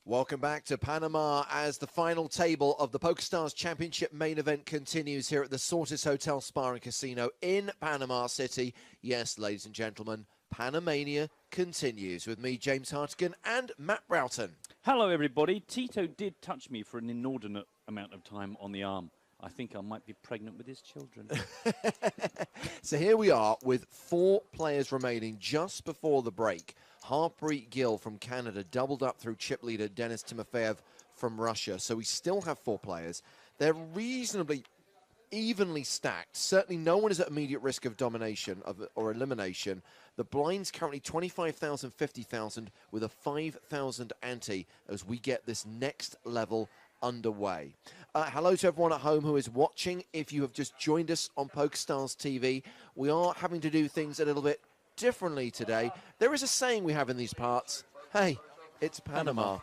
Welcome back to Panama as the final table of the PokerStars Championship main event continues here at the Sortis Hotel Spa and Casino in Panama City. Yes, ladies and gentlemen, Panamania continues with me, James Hartigan, and Matt Broughton. Hello, everybody. Tito did touch me for an inordinate amount of time on the arm. I think I might be pregnant with his children. So here we are with 4 players remaining just before the break. Harpreet Gill from Canada doubled up through chip leader Denis Timofeyev from Russia. So we still have 4 players. They're reasonably evenly stacked. Certainly no one is at immediate risk of domination or elimination. The blind's currently 25,000, 50,000 with a 5,000 ante as we get this next level underway. Hello to everyone at home who is watching. If you have just joined us on PokerStars TV, we are having to do things a little bit differently today. There is a saying we have in these parts, hey, it's Panama.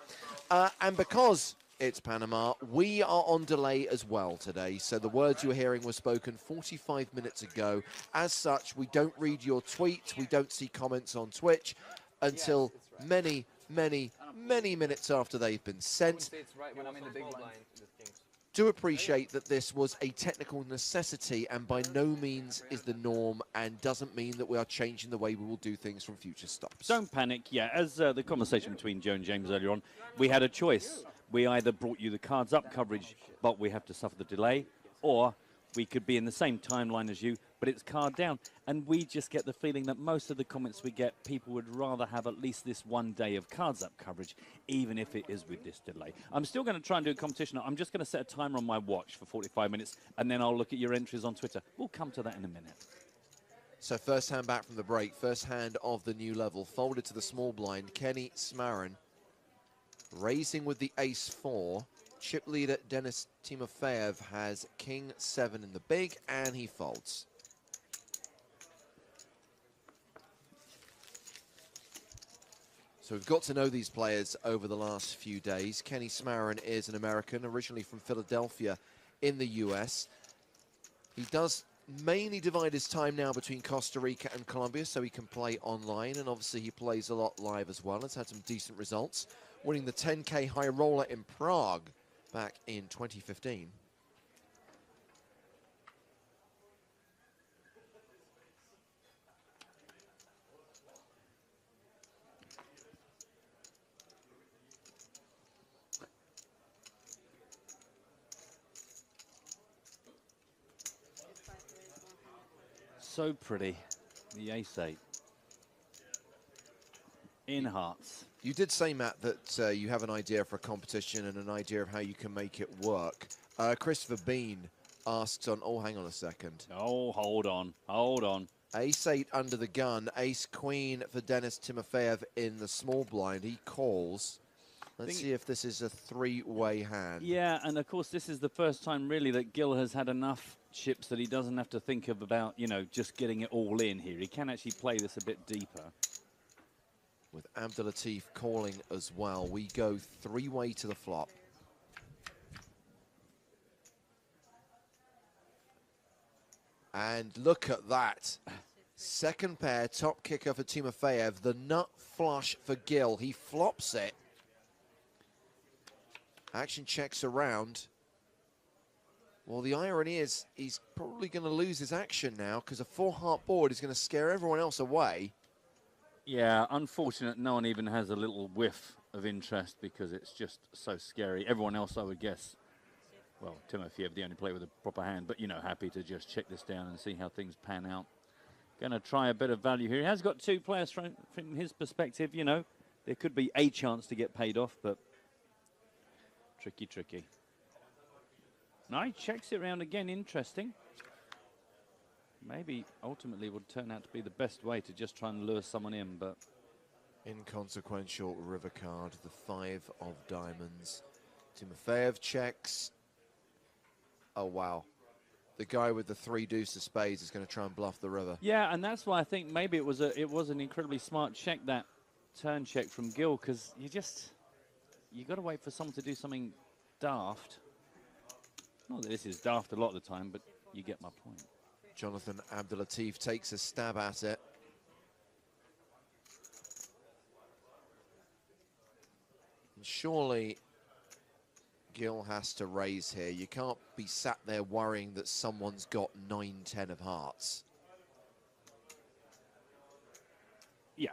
And because it's Panama, we are on delay as well today. So the words you were hearing were spoken 45 minutes ago. As such, we don't read your tweets, we don't see comments on Twitch until many minutes after they've been sent. Do appreciate that this was a technical necessity and by no means is the norm and doesn't mean that we are changing the way we will do things from future stops. Don't panic. Yeah, as the conversation between Joe and James earlier on, we had a choice. We either brought you the cards up coverage, but we have to suffer the delay, or we could be in the same timeline as you, but it's card down. And we just get the feeling that most of the comments we get, people would rather have at least this one day of cards up coverage, even if it is with this delay. I'm still going to try and do a competition. I'm just going to set a timer on my watch for 45 minutes, and then I'll look at your entries on Twitter. We'll come to that in a minute. So first hand back from the break, first hand of the new level, folded to the small blind, Kenny Smarin, raising with the ace-4. Chip leader Denis Timofeyev has king-7 in the big, and he folds. So we've got to know these players over the last few days. Kenny Smarin is an American, originally from Philadelphia in the US. He does mainly divide his time now between Costa Rica and Colombia, so he can play online, and obviously he plays a lot live as well. Has had some decent results, winning the 10K high roller in Prague back in 2015. So pretty, the ace-8. In hearts. You did say, Matt, that you have an idea for a competition and an idea of how you can make it work. Christopher Bean asks on, oh, hang on a second. Oh, hold on. Ace-8 under the gun, ace-queen for Denis Timofeyev in the small blind. He calls. Let's see if this is a 3-way hand. Yeah, and of course this is the first time really that Gill has had enough chips that he doesn't have to think of about, you know, just getting it all in here. He can actually play this a bit deeper. With Abdulatif calling as well, we go 3-way to the flop. And look at that. Second pair, top kicker for Timofeyev. The nut flush for Gill. He flops it. Action checks around. Well, the irony is he's probably going to lose his action now because a 4-heart board is going to scare everyone else away. Yeah, unfortunate no one even has a little whiff of interest because it's just so scary. Everyone else, I would guess, well, Timofeyev, the only player with a proper hand, but, you know, happy to just check this down and see how things pan out. Going to try a bit of value here. He has got 2 players from his perspective, you know. There could be a chance to get paid off, but tricky. No, he checks it around again. Interesting. Maybe ultimately would turn out to be the best way to just try and lure someone in, but inconsequential river card, the 5 of diamonds. Timofeyev checks. Oh, wow. The guy with the 3 deuce of spades is going to try and bluff the river. Yeah, and that's why I think maybe it was an incredibly smart check, that turn check from Gill, because you got to wait for someone to do something daft. Not that this is daft a lot of the time, but you get my point. Jonathan Abdulatif takes a stab at it. Surely Gill has to raise here. You can't be sat there worrying that someone's got 9-10 of hearts. Yeah.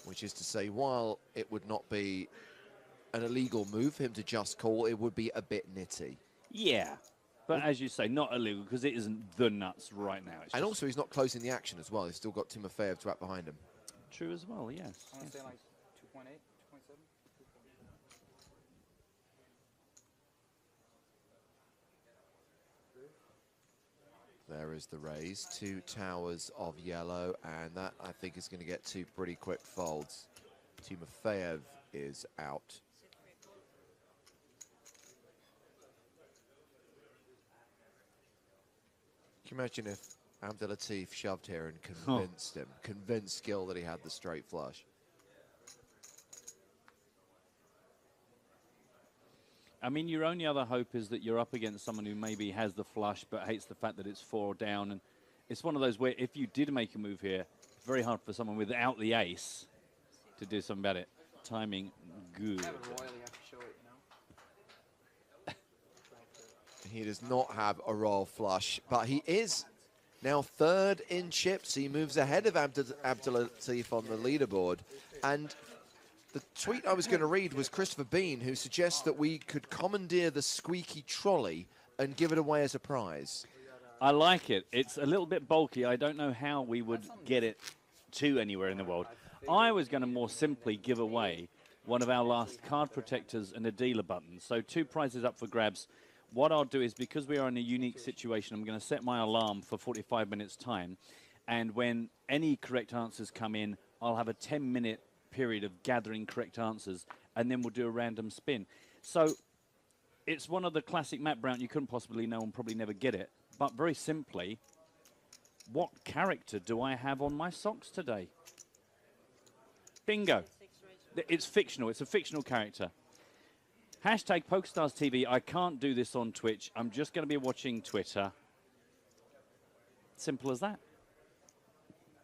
Which is to say, while it would not be an illegal move for him to just call, it would be a bit nitty. Yeah. But as you say, not illegal because it isn't the nuts right now. It's And just also, he's not closing the action as well. He's still got Timofeyev to act behind him. true as well, yes. I want to Yes. say like 2.8, 2.7. There is the raise. 2 towers of yellow, and that, I think, is going to get 2 pretty quick folds. Timofeyev is out. Can you imagine if Abdelatif shoved here and convinced Gill that he had the straight flush? I mean, your only other hope is that you're up against someone who maybe has the flush but hates the fact that it's 4 down. And it's one of those where if you did make a move here, it's very hard for someone without the ace to do something about it. Timing, good. Have it royally, have to show it, you know? He does not have a royal flush, but he is now 3rd in chips. He moves ahead of Abdelatif on the leaderboard. And the tweet I was going to read was Christopher Bean, who suggests that we could commandeer the squeaky trolley and give it away as a prize. I like it. It's a little bit bulky. I don't know how we would get it to anywhere in the world. I was going to more simply give away one of our last card protectors and a dealer button. So 2 prizes up for grabs. What I'll do is, because we are in a unique situation, I'm going to set my alarm for 45 minutes time. And when any correct answers come in, I'll have a 10-minute period of gathering correct answers, and then we'll do a random spin. So it's one of the classic Matt Brown. You couldn't possibly know and probably never get it. But very simply, what character do I have on my socks today? Bingo. It's fictional. It's a fictional character. Hashtag PokerStars TV. I can't do this on Twitch. I'm just going to be watching Twitter. Simple as that.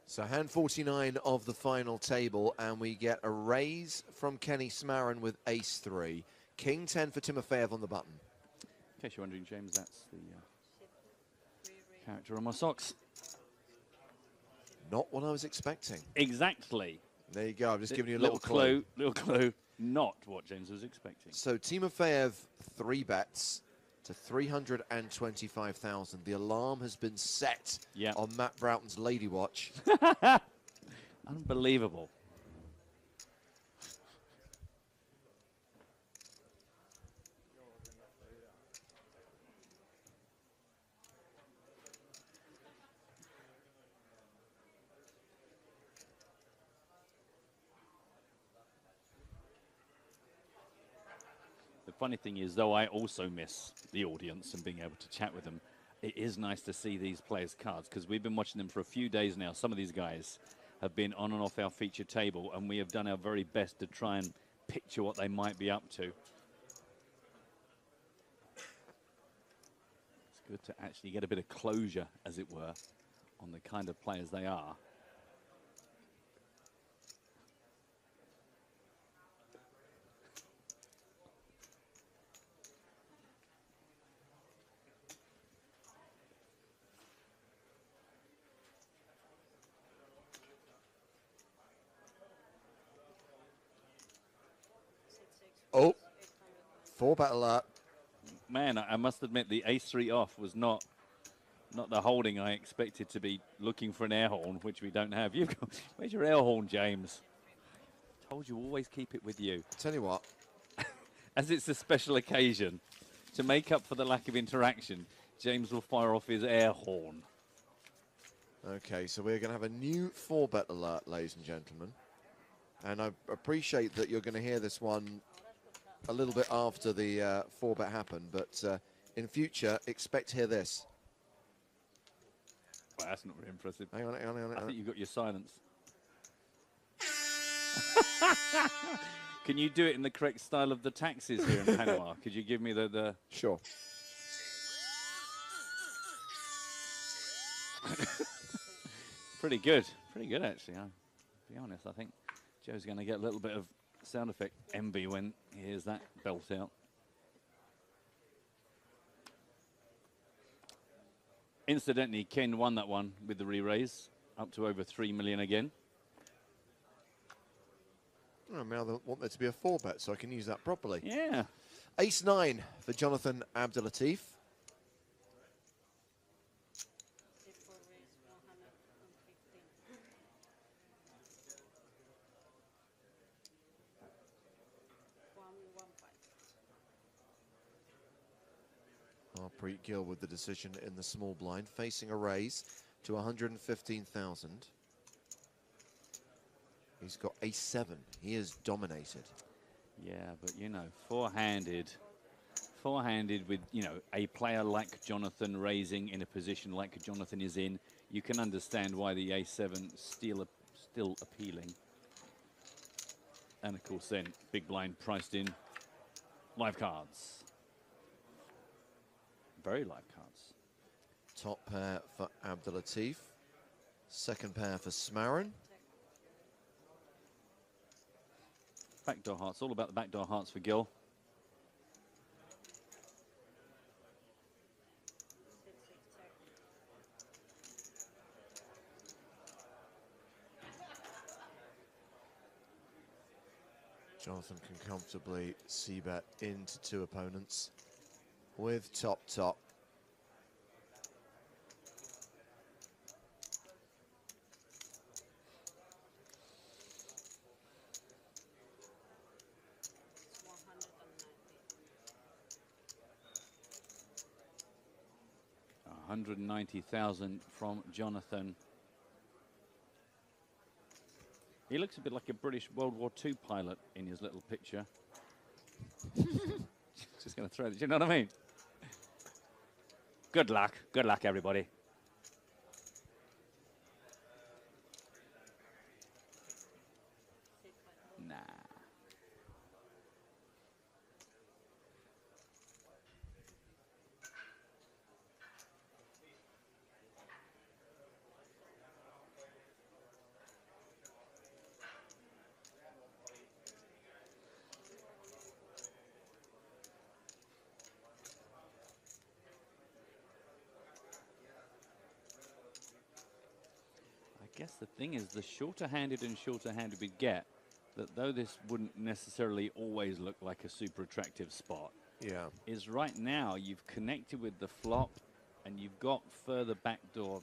So hand 49 of the final table, and we get a raise from Kenny Smarin with ace 3. King 10 for Timofeyev on the button. In case you're wondering, James, that's the character on my socks. Not what I was expecting. Exactly. There you go. I'm just giving you a little clue. Little clue. Not what James was expecting. So Timofeyev 3 bets to 325,000. The alarm has been set on Matt Broughton's Lady Watch. Unbelievable. The funny thing is, though I also miss the audience and being able to chat with them, it is nice to see these players' cards, because we've been watching them for a few days now. Some of these guys have been on and off our feature table, and we have done our very best to try and picture what they might be up to. It's good to actually get a bit of closure, as it were, on the kind of players they are. Oh, 4-bet alert. Man, I must admit the ace-3 off was not the holding I expected to be looking for an air horn, which we don't have. You've got, where's your air horn, James? Told you, always keep it with you. Tell you what. As it's a special occasion, to make up for the lack of interaction, James will fire off his air horn. Okay, so we're going to have a new 4-bet alert, ladies and gentlemen. And I appreciate that you're going to hear this one a little bit after the 4-bet happened, but in future, expect to hear this. Well, that's not very impressive. Hang on. I think you've got your silence. Can you do it in the correct style of the taxis here in Panama? Could you give me the... Sure. Pretty good. Pretty good, actually. I'll be honest. I think Joe's going to get a little bit of sound effect envy when he hears that belt out. Incidentally, Ken won that one with the re-raise, up to over 3 million again. Oh, now they want there to be a 4-bet, so I can use that properly. Yeah. Ace-9 for Jonathan Abdelatif. Harpreet Gill with the decision in the small blind, facing a raise to 115,000. He's got Ace-7. He is dominated. Yeah, but, you know, four-handed with, you know, a player like Jonathan raising in a position like Jonathan is in, you can understand why the Ace-7 still appealing. And, of course, then, big blind priced in live cards. Very live cards. Top pair for Abdelatif. Second pair for Smarin. Backdoor hearts, all about the backdoor hearts for Gill. Jonathan can comfortably c-bet into 2 opponents with top. $190,000 from Jonathan. He looks a bit like a British World War II pilot in his little picture. Just going to throw it, you know what I mean? Good luck, everybody. Nah. I guess the thing is, the shorter-handed and shorter-handed we get, that though this wouldn't necessarily always look like a super attractive spot, Yeah. is right now you've connected with the flop and you've got further backdoor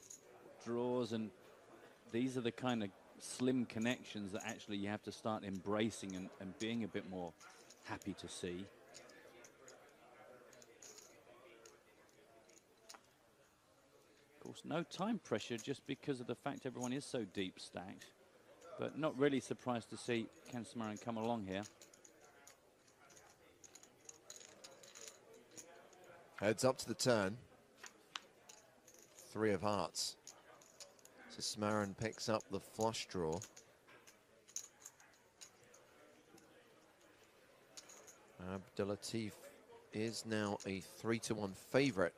draws, and these are the kind of slim connections that actually you have to start embracing and being a bit more happy to see. Of course, no time pressure just because of the fact everyone is so deep stacked, but not really surprised to see Ken Smarin come along here. Heads up to the turn. 3 of hearts. So Smarin picks up the flush draw. Abdelatif is now a 3-1 favorite.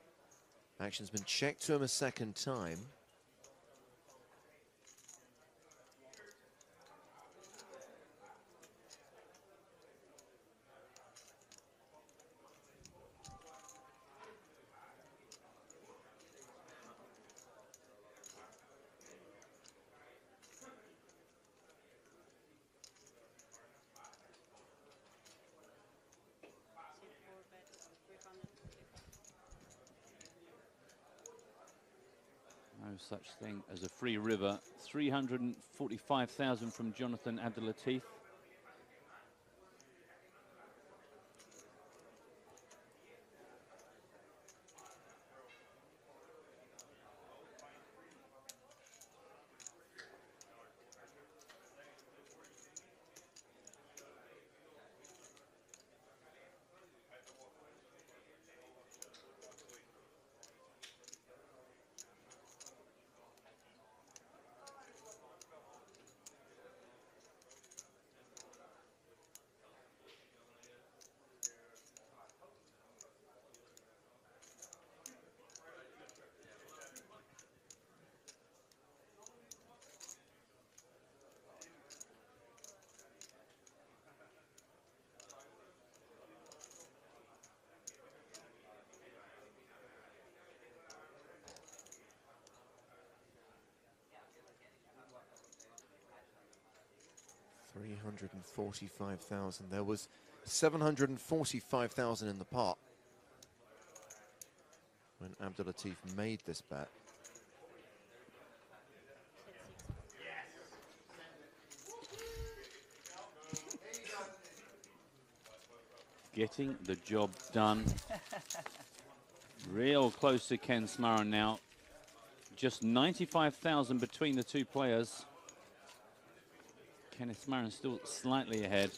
Action's been checked to him a second time. No such thing as a free river. 345,000 from Jonathan Abdelatif. 345,000. There was 745,000 in the pot when Abdulatif made this bet. Getting the job done. Real close to Ken Smarron now. Just 95,000 between the two players. Kenneth Smarron still slightly ahead,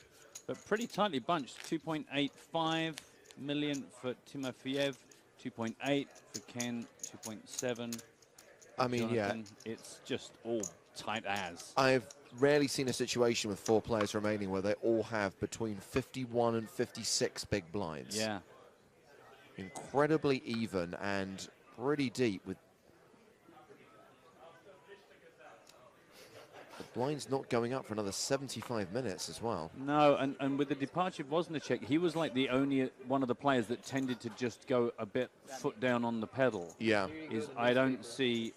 but pretty tightly bunched. 2.85 million for Timofeyev, 2.8 for Ken, 2.7. I mean, Jonathan. It's just all tight as. I've rarely seen a situation with 4 players remaining where they all have between 51 and 56 big blinds. Yeah. Incredibly even and pretty deep, with the blinds not going up for another 75 minutes as well. No, and with the departure of Wozniacek, he was like the only one of the players that tended to just go a bit foot down on the pedal. Yeah. I don't see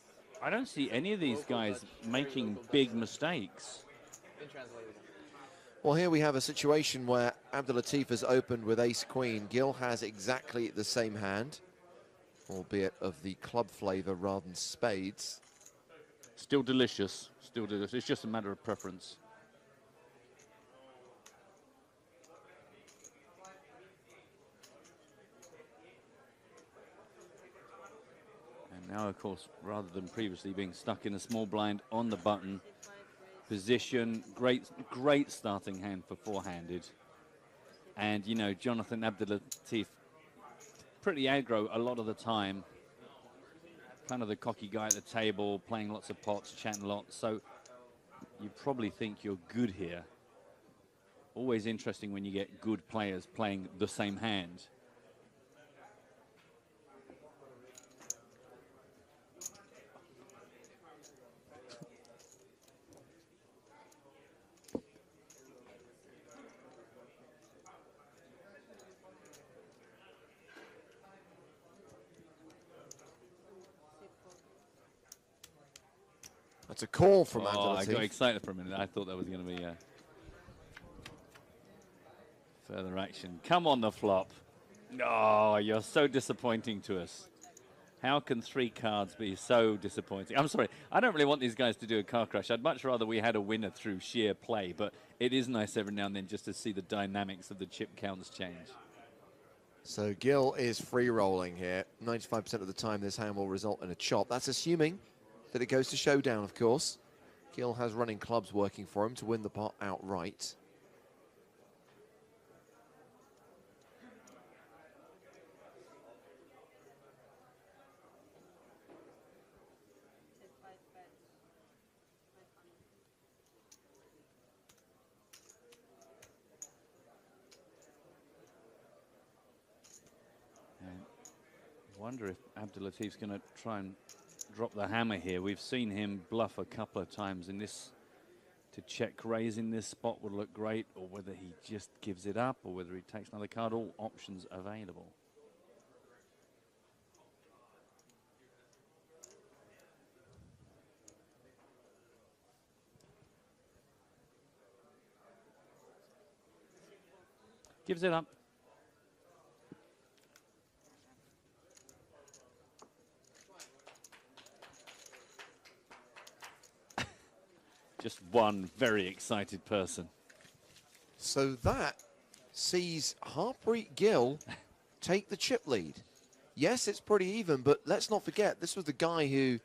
any of these guys making big mistakes. Well, here we have a situation where Abdulatif has opened with ace-queen. Gil has exactly the same hand, albeit of the club flavor rather than spades. Still delicious. Still delicious. It's just a matter of preference. And now, of course, rather than previously being stuck in a small blind on the button position, great starting hand for four-handed. And, you know, Jonathan Abdulatif, pretty aggro a lot of the time. Kind of the cocky guy at the table, playing lots of pots, chatting lots. So you probably think you're good here. Always interesting when you get good players playing the same hand. That's a call from I Abdulatif. got excited for a minute. I thought that was going to be further action. Come on, the flop. Oh, you're so disappointing to us. How can 3 cards be so disappointing? I'm sorry, I don't really want these guys to do a car crash. I'd much rather we had a winner through sheer play, but it is nice every now and then just to see the dynamics of the chip counts change. So Gil is free rolling here. 95% of the time this hand will result in a chop. That's assuming that it goes to showdown, of course. Gil has running clubs working for him to win the pot outright. I wonder if Abdulatif's going to try and drop the hammer here. We've seen him bluff a couple of times in this. To check raise in this spot would look great, or whether he just gives it up, or whether he takes another card. All options available. Gives it up. Just one very excited person. So that sees Harpreet Gill take the chip lead. Yes, it's pretty even, but let's not forget, this was the guy who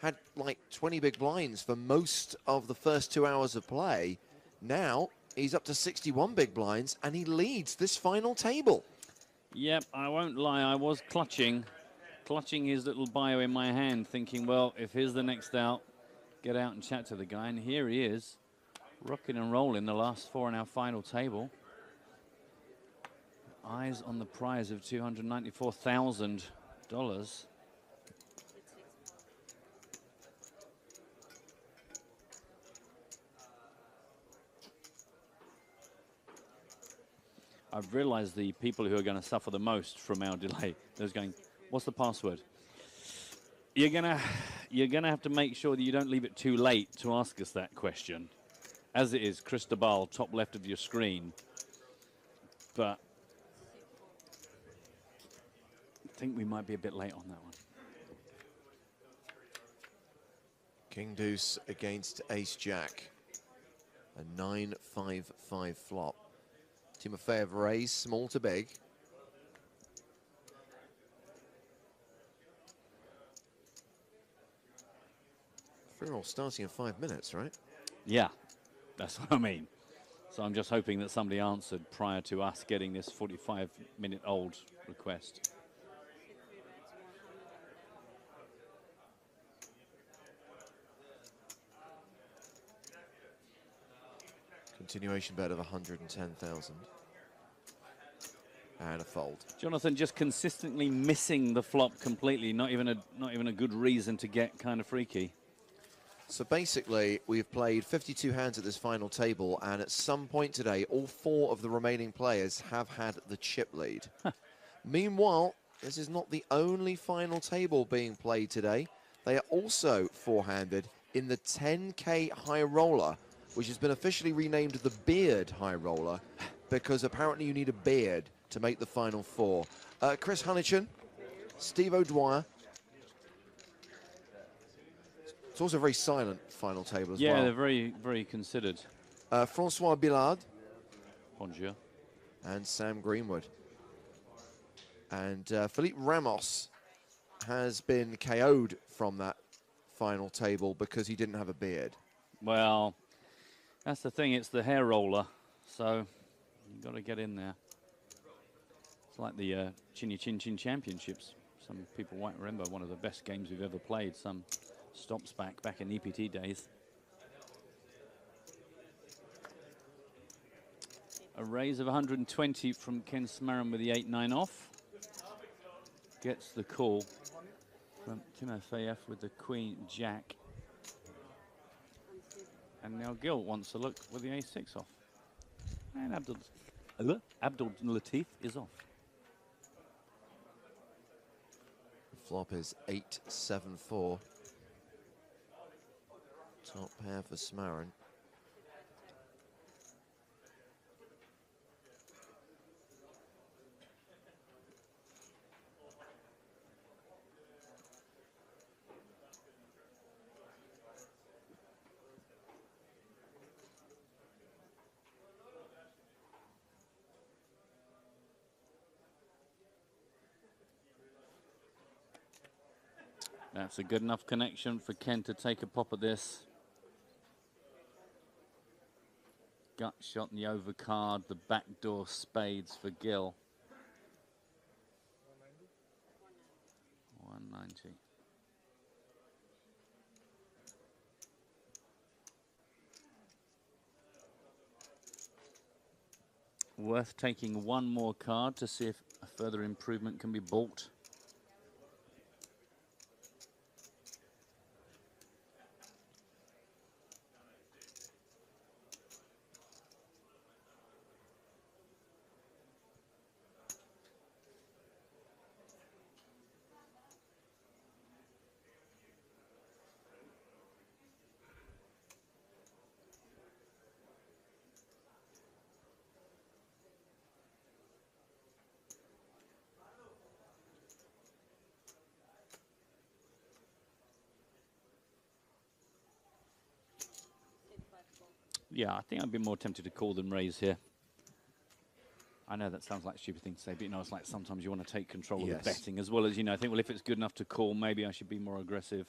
had like 20 big blinds for most of the first 2 hours of play. Now he's up to 61 big blinds, and he leads this final table. Yep, I won't lie, I was clutching his little bio in my hand, thinking, well, if here's the next out, get out and chat to the guy, and here he is, rocking and rolling the last 4 in our final table. Eyes on the prize of $294,000. I've realized the people who are going to suffer the most from our delay, those going, what's the password? You're gonna have to make sure that you don't leave it too late to ask us that question. as it is, Cristobal, top left of your screen. But I think we might be a bit late on that one. King deuce against ace jack. A 9-5-5 flop. Timofeyev raised small to big. Free roll starting in 5 minutes, right? Yeah, that's what I mean. So I'm just hoping that somebody answered prior to us getting this 45-minute-old request. Continuation bet of 110,000. And a fold. Jonathan just consistently missing the flop completely. Not even a good reason to get kind of freaky. So basically, we've played 52 hands at this final table, and at some point today, all 4 of the remaining players have had the chip lead. Meanwhile, this is not the only final table being played today. They are also 4-handed in the 10K high roller, which has been officially renamed the beard high roller, because apparently you need a beard to make the final 4. Chris Hunnichen, Steve O'Dwyer. It's also a very silent final table as well. Yeah, they're very, very considered. Francois Billard. Bonjour. And Sam Greenwood. And Felipe Ramos has been KO'd from that final table because he didn't have a beard. Well, that's the thing. It's the hair roller, so you've got to get in there. It's like the Chinny Chin Chin Championships. Some people might remember one of the best games we've ever played. Some stops back in EPT days. A raise of 120 from Ken Smarren with the 8-9 off. Gets the call from Timofeyev with the Queen Jack. And now Gil wants to look with the ace-6 off. And Abdul Latif is off. The flop is 8-7-4. Top pair for Smarren. That's a good enough connection for Ken to take a pop at this. Gut shot in the overcard, the backdoor spades for Gil. 190. Worth taking one more card to see if a further improvement can be bought. Yeah, I think I'd be more tempted to call than raise here. I know that sounds like a stupid thing to say, but you know, it's like sometimes you want to take control of the betting as well as, you know, I think, well, if it's good enough to call, maybe I should be more aggressive.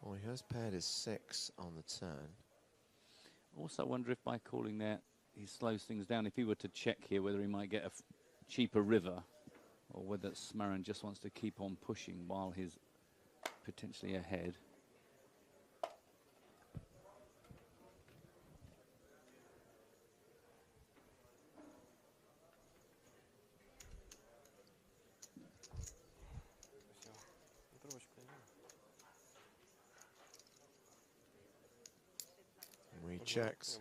Well, he has paired his 6 on the turn. Also, I wonder if by calling there, he slows things down. If he were to check here, whether he might get a cheaper river, or whether Smarren just wants to keep on pushing while he's potentially ahead. He checks.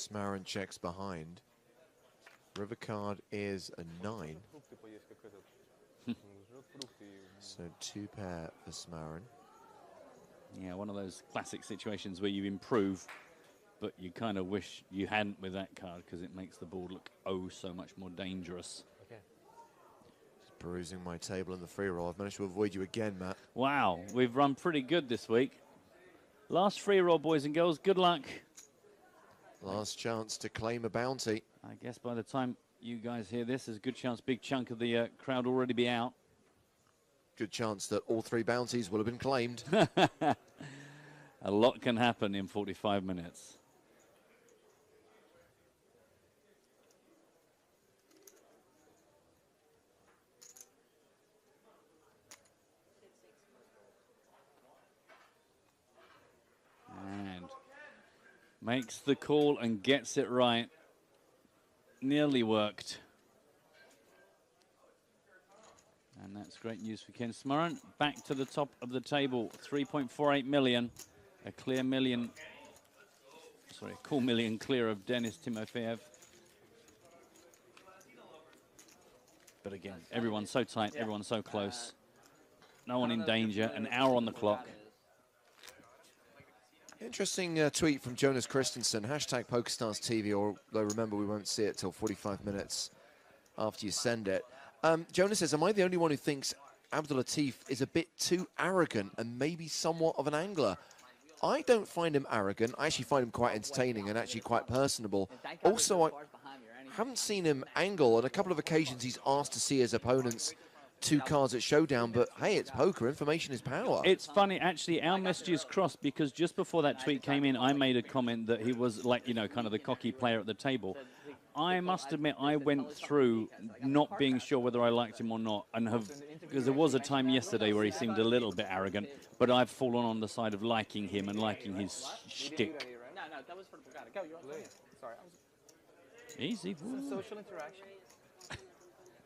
Smarin checks behind. River card is a 9. So 2 pair for Smarin. Yeah, one of those classic situations where you improve, but you kind of wish you hadn't with that card because it makes the board look oh so much more dangerous. Just perusing my table in the free roll. I've managed to avoid you again, Matt. Wow, we've run pretty good this week. Last free roll, boys and girls. Good luck. Last chance to claim a bounty. I guess by the time you guys hear this, there's a good chance big chunk of the crowd already be out. Good chance that all 3 bounties will have been claimed. A lot can happen in 45 minutes. And makes the call and gets it right. Nearly worked. And that's great news for Ken Smarin. Back to the top of the table, 3.48 million. A clear million, sorry, a cool million clear of Denis Timofeyev. But again, everyone's so tight, everyone's so close. No one in danger, an hour on the clock. Interesting tweet from Jonas Christensen, hashtag PokerStarsTV, although remember we won't see it till 45 minutes after you send it. Jonas says, am I the only one who thinks Abdul-Latif is a bit too arrogant and maybe somewhat of an angler? I don't find him arrogant. I actually find him quite entertaining and actually quite personable. Also, I haven't seen him angle. On a couple of occasions, he's asked to see his opponents 2 cards at showdown, but hey, it's poker. Information is power. It's funny, actually, our messages crossed because just before that tweet came in, I made a comment that he was like, you know, kind of the cocky player at the table. I must admit, I went through not being sure whether I liked him or not, and because there was a time yesterday where he seemed a little bit arrogant, but I've fallen on the side of liking him and liking his shtick. No, that was for the Bugatti. Go, you're on. Sorry, Easy. social interaction.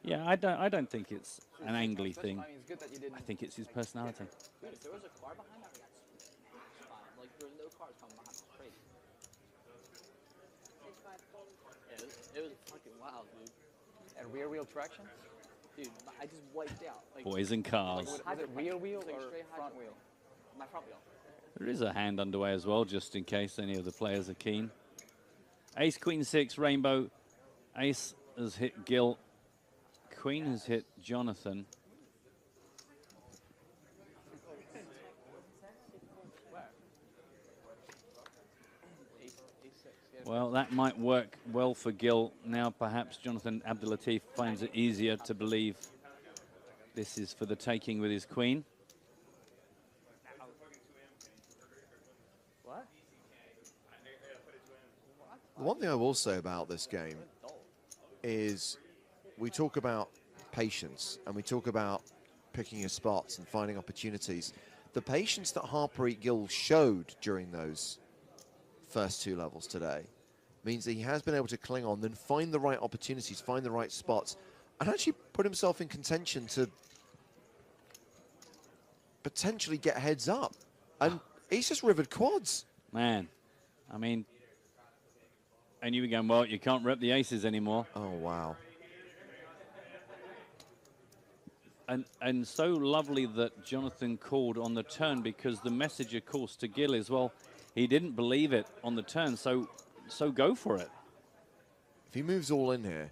Yeah, I don't think it's an angly thing. I mean, it's good that you didn't. I think it's his personality. Dude, if there was a car behind that, we got smashed by him. Like, there was no cars coming behind. It's crazy. Yeah, it was fucking wild, dude. And rear wheel traction? Dude, I just wiped out. Like, Boys and cars. was it rear wheel or front wheel? My front wheel. There is a hand underway as well, just in case any of the players are keen. Ace, Queen, 6, Rainbow. Ace has hit Gil. Queen has hit Jonathan. Well, that might work well for Gil. Now perhaps Jonathan Abdul-Latif finds it easier to believe this is for the taking with his queen. What? The one thing I will say about this game is we talk about patience and we talk about picking your spots and finding opportunities. The patience that Harpreet Gill showed during those first 2 levels today means that he has been able to cling on, then find the right opportunities, find the right spots, and actually put himself in contention to potentially get heads up. And he's just rivered quads. Man, I mean, and you were going, well, you can't rep the aces anymore. Oh, wow. And so lovely that Jonathan called on the turn, because the message, of course, to Gil is, well, he didn't believe it on the turn, so go for it. If he moves all in here,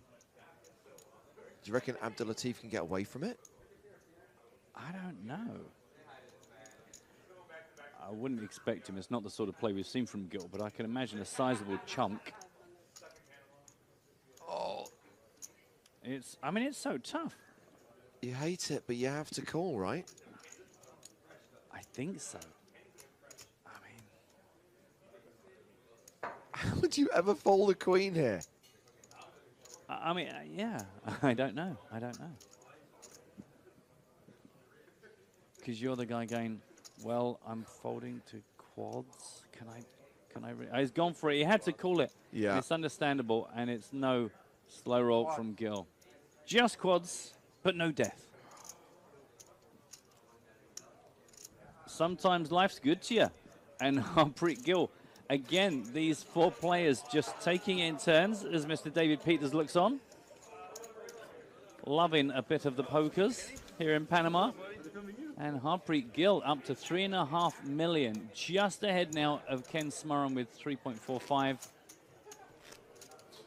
do you reckon Abdul-Latif can get away from it? I don't know. I wouldn't expect him. It's not the sort of play we've seen from Gil, but I can imagine a sizable chunk. Oh. I mean, it's so tough. You hate it, but you have to call, right? I think so. I mean, how would you ever fold a queen here? I mean, yeah, I don't know. I don't know. Because you're the guy going, well, I'm folding to quads. Can I? He's gone for it. He had to call it. Yeah. It's understandable, and it's no slow roll from Gil. Just quads, but no death. Sometimes life's good to you. And Harpreet Gill, Again, these four players just taking it in turns as Mr. David Peters looks on. Loving a bit of the pokers here in Panama. And Harpreet Gill up to 3.5 million. Just ahead now of Ken Smurran with 3.45.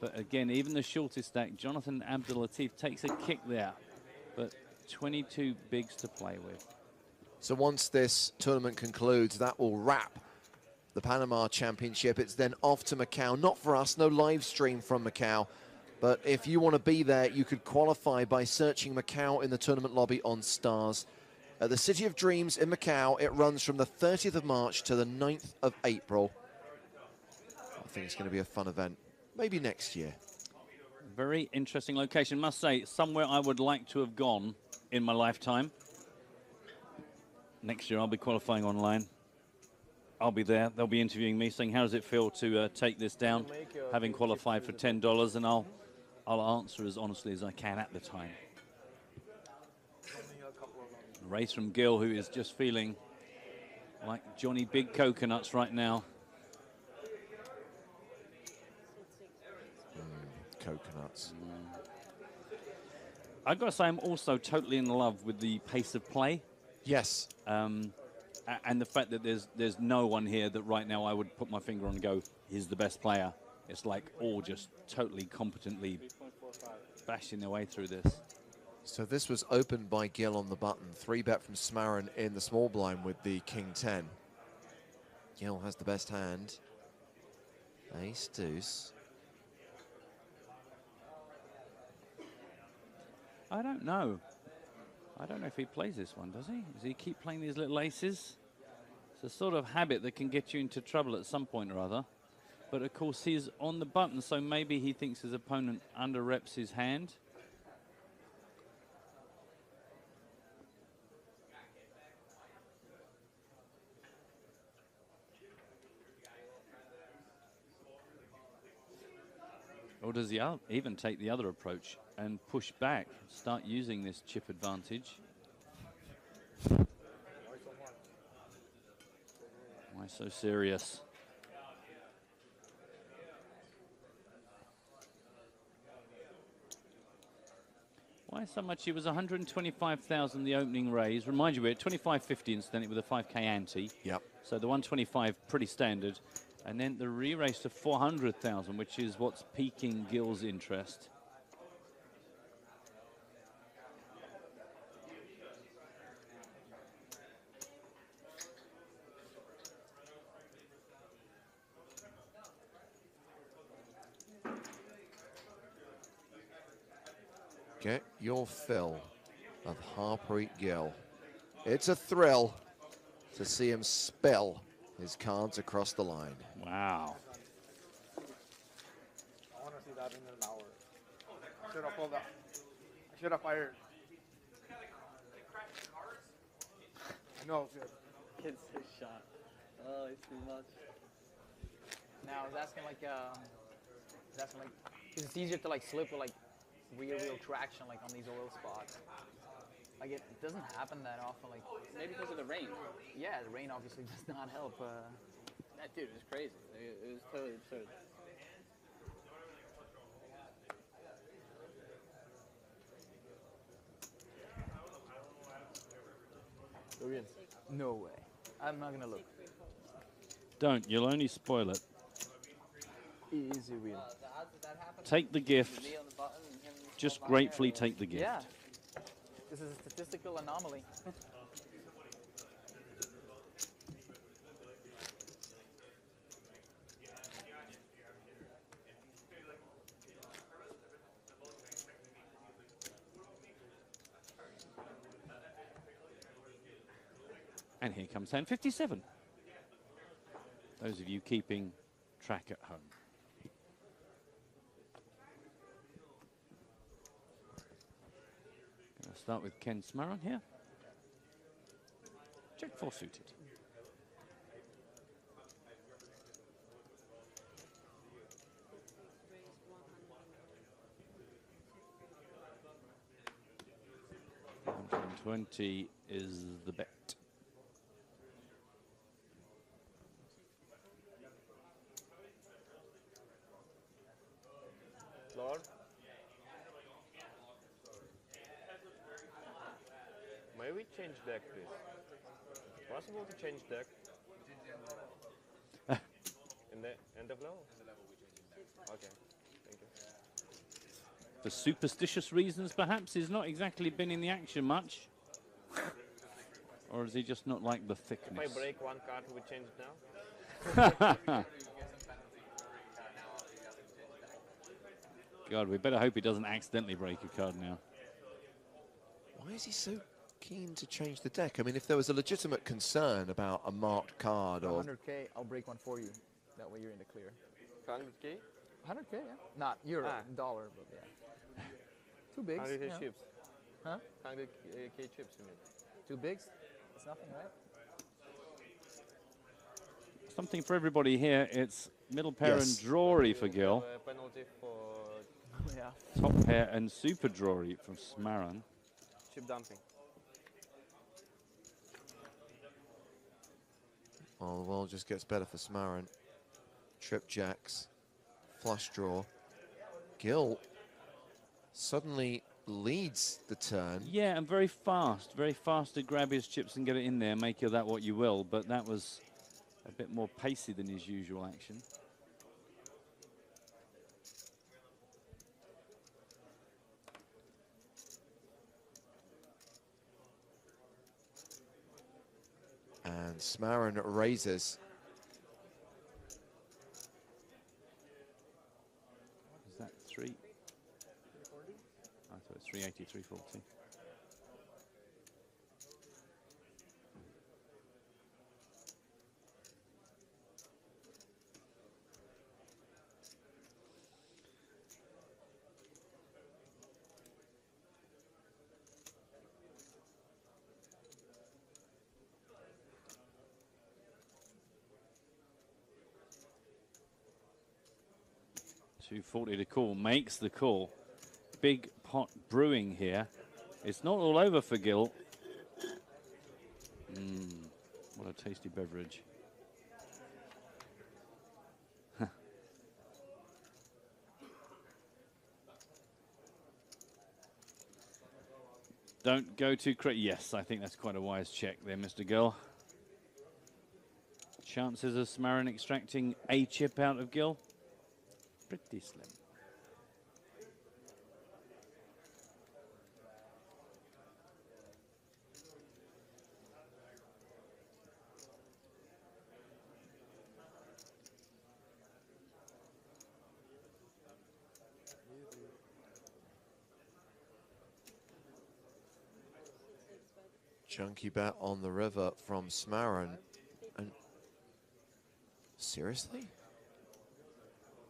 But again, even the shortest stack, Jonathan Abdul-Latif takes a kick there. But 22 bigs to play with. So once this tournament concludes, that will wrap the Panama Championship. It's then off to Macau. Not for us, no live stream from Macau. But if you want to be there, you could qualify by searching Macau in the tournament lobby on Stars. At the City of Dreams in Macau, it runs from the 30th of March to the 9th of April. I think it's going to be a fun event. Maybe next year. Very interesting location. Must say, somewhere I would like to have gone in my lifetime. Next year I'll be qualifying online. I'll be there. They'll be interviewing me, saying, how does it feel to take this down, having qualified for $10, and I'll answer as honestly as I can at the time. A race from Gill, who is just feeling like Johnny Big Coconuts right now. Coconuts. I've got to say, I'm also totally in love with the pace of play. Yes. And the fact that there's no one here that right now I would put my finger on and go, he's the best player. It's like all just totally competently bashing their way through this. So this was opened by Gill on the button. 3-bet from Smarren in the small blind with the King 10. Gill has the best hand. Ace deuce. I don't know. I don't know if he plays this one, does he? Does he keep playing these little aces? It's a sort of habit that can get you into trouble at some point or other. But of course he's on the button, so maybe he thinks his opponent under-reps his hand. Or does he even take the other approach and push back, start using this chip advantage? Why so serious? Why so much? It was 125,000 the opening raise. Remind you, we're at 25.50 incidentally with a 5k ante. Yep. So the 125 pretty standard. And then the re-race to 400,000, which is what's piquing Gill's interest. Get your fill of Harpreet Gill. It's a thrill to see him spill his cards across the line. Wow. I want to see that in an hour. I should have pulled that. I should have fired. I know. Kids his shot. Oh, it's too much. Now I was asking like, is it easier to like slip with like real traction like on these oil spots? Like it doesn't happen that often. Like Maybe because of the rain. yeah, the rain obviously does not help. That dude was crazy. It was totally absurd. No way. I'm not gonna look. Don't, you'll only spoil it. Easy win. The odds of that happening, Take the gift. me on the button and him Just fall by gratefully there, take the gift. Yeah. This is a statistical anomaly. And here comes hand 57. Those of you keeping track at home. Gonna start with Ken Smarron here. Check 4 suited. $120 is the bet. Lord. May we change deck, please? Possible to change deck? In the end of level? Okay, thank you. For superstitious reasons, perhaps, he's not exactly been in the action much. Or is he just not like the If thickness? I break one card, we change it now? God, we better hope he doesn't accidentally break a card now. Why is he so keen to change the deck? I mean, if there was a legitimate concern about a marked card For or 100K, I'll break one for you. That way you're in the clear. 100k? 100K, yeah. Not euro, dollar, but yeah. Two bigs. 100k yeah. chips. Huh? 100k chips, you mean? Two bigs? It's nothing, right? Something for everybody here. It's middle pair Yes. and drawy for Gil. A penalty for Yeah. Top pair and super drawy from Smaran. chip dumping. Oh, the world just gets better for Smaran. Trip jacks, flush draw. Gil suddenly leads the turn. Yeah, and very fast to grab his chips and get it in there. Make of that what you will, but that was a bit more pacey than his usual action. And Smaran raises. Is that 3? I thought it was 380, 340. $240 to call, makes the call. Big pot brewing here. It's not all over for Gil. What a tasty beverage. Don't go too crazy. Yes, I think that's quite a wise check there, Mr. Gil. Chances of Smaran extracting a chip out of Gil? Pretty slim. Chunky bet on the river from Smaran. And seriously?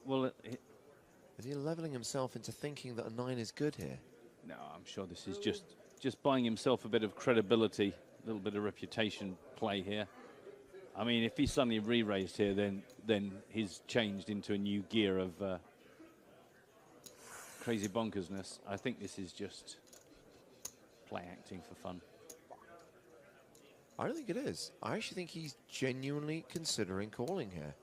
Well, Is he leveling himself into thinking that a 9 is good here? no, I'm sure this is just buying himself a bit of credibility, a little bit of reputation play here. I mean, if he suddenly re-raised here, then he's changed into a new gear of crazy bonkersness. I think this is just play acting for fun. I don't think it is. I actually think he's genuinely considering calling here.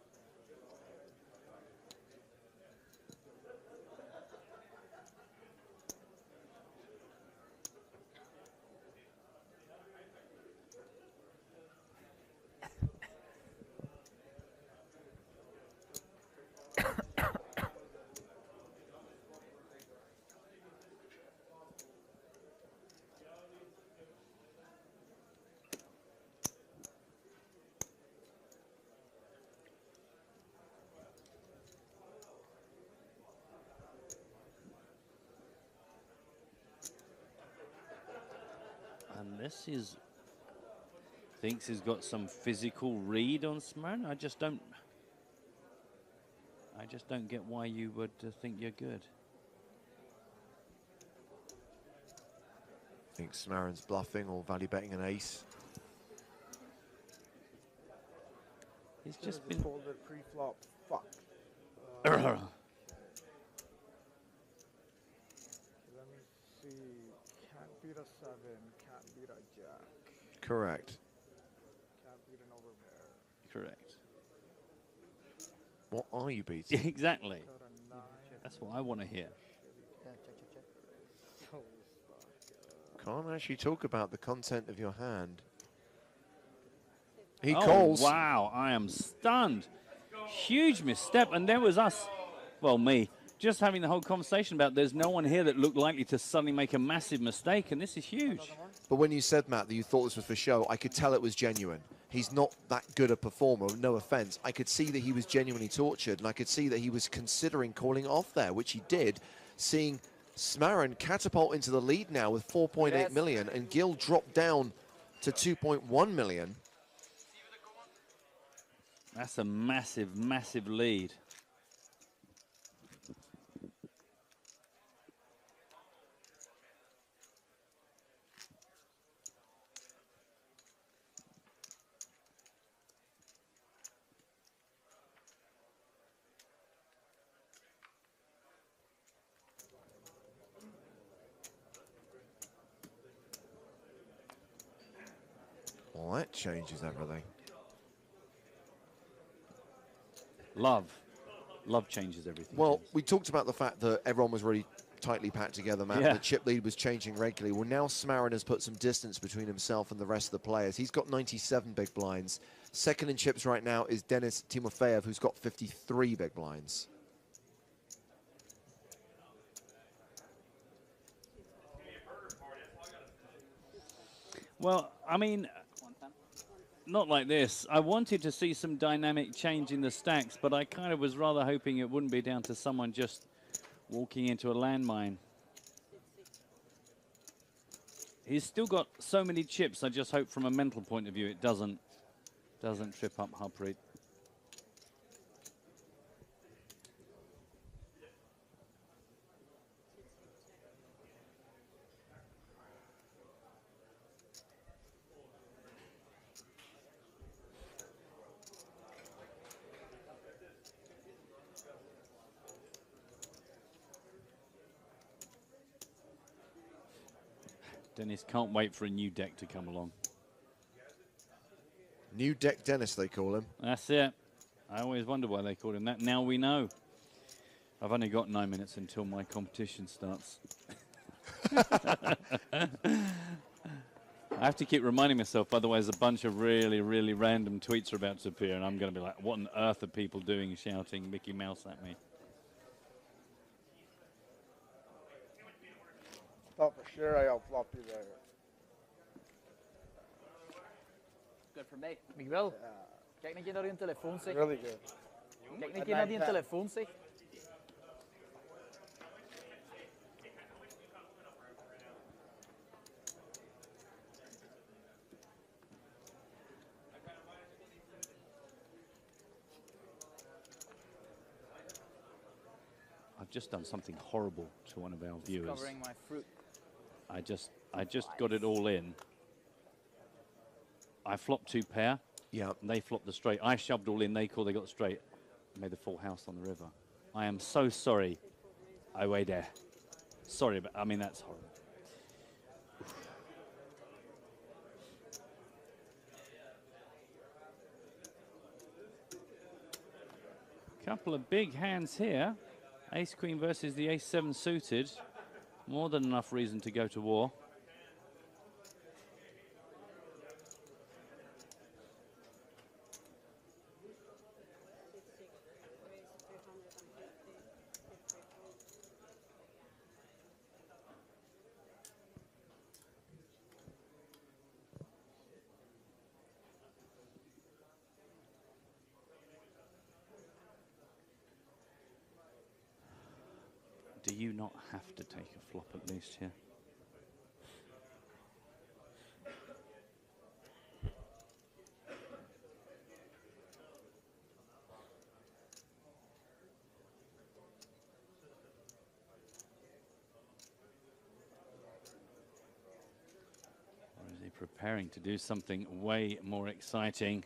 Unless he thinks he's got some physical read on Smaran, I just don't get why you would think you're good. I think Smaran's bluffing or value betting an ace. He's just been Folded pre-flop. Fuck. uh, Let me see. Can't beat a 7. Can't beat a jack. Correct. Can't beat an overpair. correct. What are you beating? Exactly. Got a 9. That's what I want to hear. Can't actually talk about the content of your hand. He Oh, calls. wow, I am stunned. Huge misstep, and there was us, well, me, just having the whole conversation about there's no one here that looked likely to suddenly make a massive mistake, and this is huge. But when you said, Matt, that you thought this was for show, I could tell it was genuine. He's not that good a performer, no offense. I could see that he was genuinely tortured, and I could see that he was considering calling off there, which he did, seeing Smarin catapult into the lead now with 4.8 million, and Gill drop down to 2.1 million. That's a massive, massive lead. Well, that changes everything. Love. Love changes everything. Well, James. we talked about the fact that everyone was really tightly packed together, Matt. Yeah. The chip lead was changing regularly. Well, now Smarin has put some distance between himself and the rest of the players. He's got 97 big blinds. Second in chips right now is Denis Timofeyev, who's got 53 big blinds. Well, I mean, not like this. I wanted to see some dynamic change in the stacks, but I kind of was rather hoping it wouldn't be down to someone just walking into a landmine. He's still got so many chips. I just hope from a mental point of view it doesn't trip up Harpreet. Dennis can't wait for a new deck to come along. New deck Dennis, they call him. That's it. I always wonder why they call him that. Now we know. I've only got 9 minutes until my competition starts. I have to keep reminding myself, otherwise a bunch of really, really random tweets are about to appear, and I'm going to be like, what on earth are people doing shouting Mickey Mouse at me? Thought for sure I outflopped you there. Good for me. Miguel, kijk een keer naar je telefoon, zeg. Really good. Kijk een keer naar die telefoon, zeg. I've just done something horrible to one of our viewers. Covering my fruit. I just got it all in. I flopped 2 pair. Yeah. And they flopped the straight. I shoved all in. They got the straight. Made the full house on the river. I am so sorry. I wait there. Sorry, but I mean that's horrible. Couple of big hands here. Ace Queen versus the Ace 7 suited. More than enough reason to go to war. Do you not have to take a flop at least here? Or is he preparing to do something way more exciting?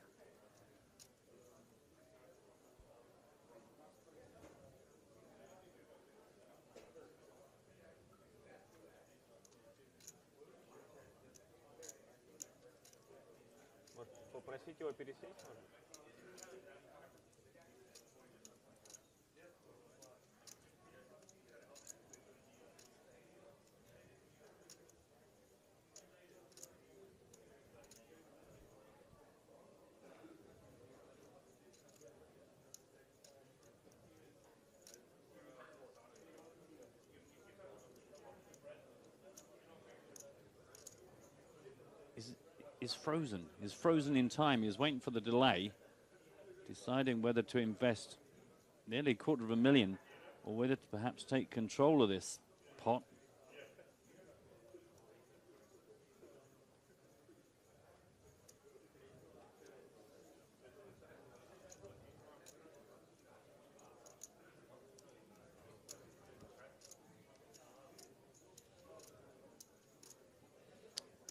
Попросить его пересесть, может? is frozen. He's frozen in time. He's waiting for the delay, deciding whether to invest nearly $250,000 or whether to perhaps take control of this pot.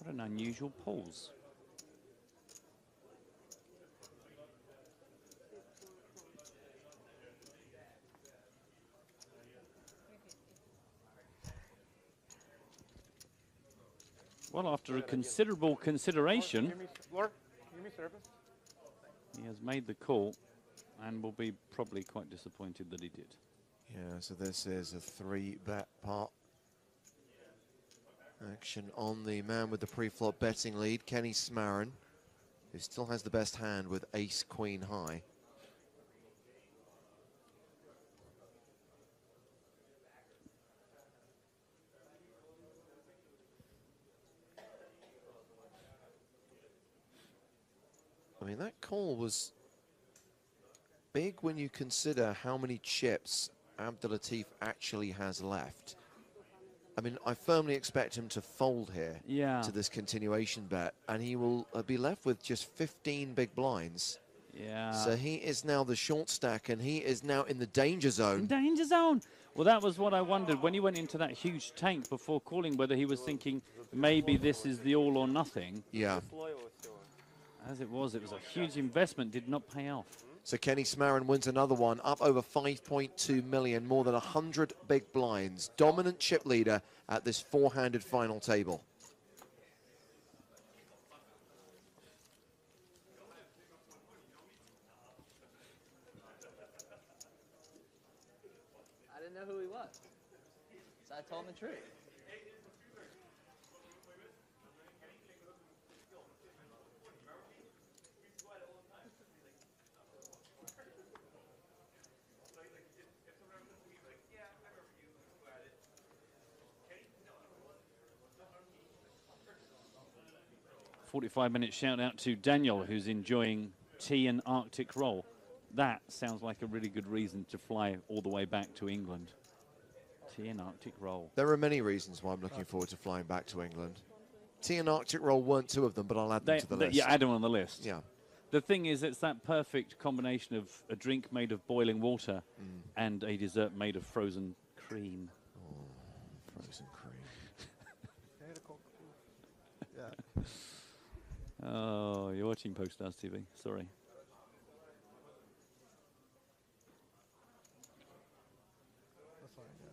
What an unusual pause. Well, after a considerable consideration, Give me, Lord, give me service. he has made the call and will be probably quite disappointed that he did. Yeah, so this is a 3-bet pot. Action on the man with the pre-flop betting lead, Kenny Smarren, who still has the best hand with ace queen high. I mean, that call was big when you consider how many chips Abdelatif actually has left. I mean, I firmly expect him to fold here to this continuation bet, and he will be left with just 15 big blinds. Yeah. So he is now the short stack, and he is now in the danger zone. Danger zone. Well, that was what I wondered when he went into that huge tank before calling, whether he was thinking maybe this is the all or nothing. Yeah. As it was a huge investment, did not pay off. So Kenny Smarren wins another one, up over 5.2 million, more than 100 big blinds. Dominant chip leader at this four-handed final table. I didn't know who he was, so I told him the truth. 45-minute shout out to Daniel, who's enjoying tea and Arctic roll. That sounds like a really good reason to fly all the way back to England. Tea and Arctic roll. There are many reasons why I'm looking forward to flying back to England. Tea and Arctic roll weren't two of them, but I'll add them to the list. Yeah, add them on the list. Yeah. The thing is, it's that perfect combination of a drink made of boiling water and a dessert made of frozen cream. Oh, frozen cream. Yeah. Oh, you're watching PostStars TV. Sorry. That's fine, yeah.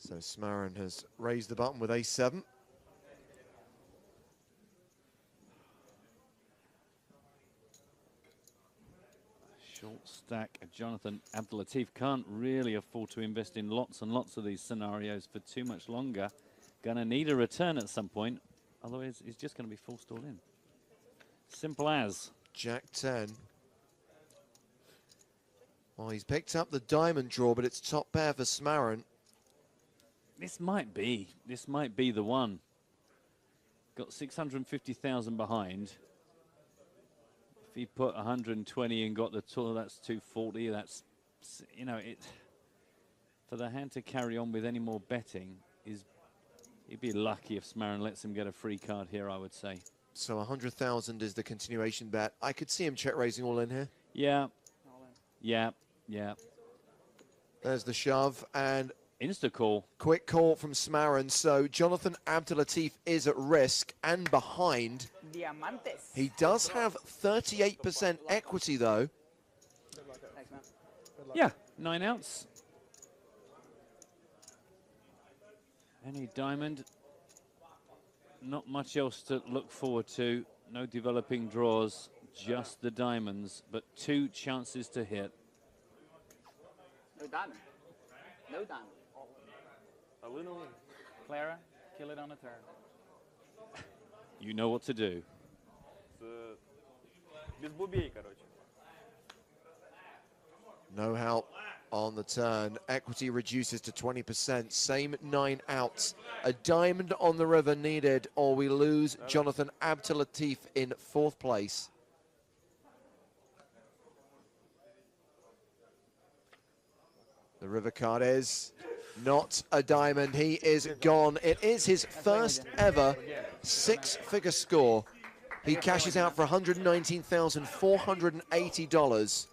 'So Smarren has raised the button with ace-7. Short stack. Jonathan Abdelatif can't really afford to invest in lots and lots of these scenarios for too much longer. Gonna need a return at some point, otherwise he's just gonna be forced all in. Simple as. Jack-10. Well, he's picked up the diamond draw, but it's top pair for Smarren. This might be the one. Got 650,000 behind. If he put 120 and got the tour, that's 240. That's, you know, it. For the hand to carry on with any more betting he'd be lucky if Smarren lets him get a free card here, I would say. So 100,000 is the continuation bet. I could see him check raising all in here. Yeah. Yeah. Yeah. There's the shove and insta call. Quick call from Smarren. So Jonathan Abdelatif is at risk and behind. Diamantes. He does have 38% equity though. Thanks, man. Yeah, 9 outs. Any diamond. Not much else to look forward to. No developing draws, just the diamonds, but 2 chances to hit. No diamond. No diamond. A little. Clara, kill it on a turn. You know what to do. Без бубей, короче. No help on the turn. Equity reduces to 20%. Same 9 outs. A diamond on the river needed, or we lose Jonathan Abdelatif in 4th place. The river card is not a diamond. He is gone. It is his first ever 6-figure score. He cashes out for $119,480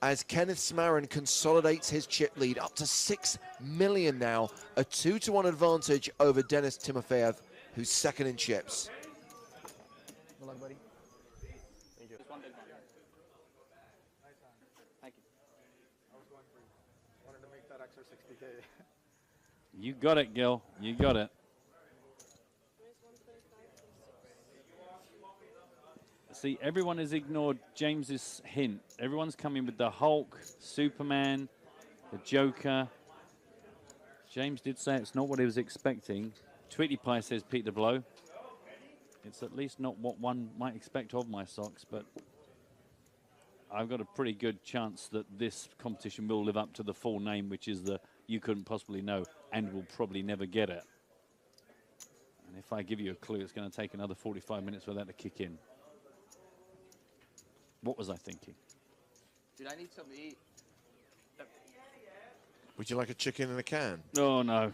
as Kenneth Smarin consolidates his chip lead up to $6 million now. A 2-to-1 advantage over Denis Timofeyev, who's second in chips. Good luck, buddy. Just one big one. Thank you. I was going for you. Wanted to make that extra 60K. You got it, Gil. You got it. See, everyone has ignored James's hint. Everyone's coming with the Hulk, Superman, the Joker. James did say it's not what he was expecting. Tweety Pie says Pete the Blow. It's at least not what one might expect of my socks, but I've got a pretty good chance that this competition will live up to the full name, which is the You Couldn't Possibly Know, and will probably never get it. And if I give you a clue, it's going to take another 45 minutes for that to kick in. What was I thinking? Dude, I need something to eat. Would you like a chicken in a can? Oh, no.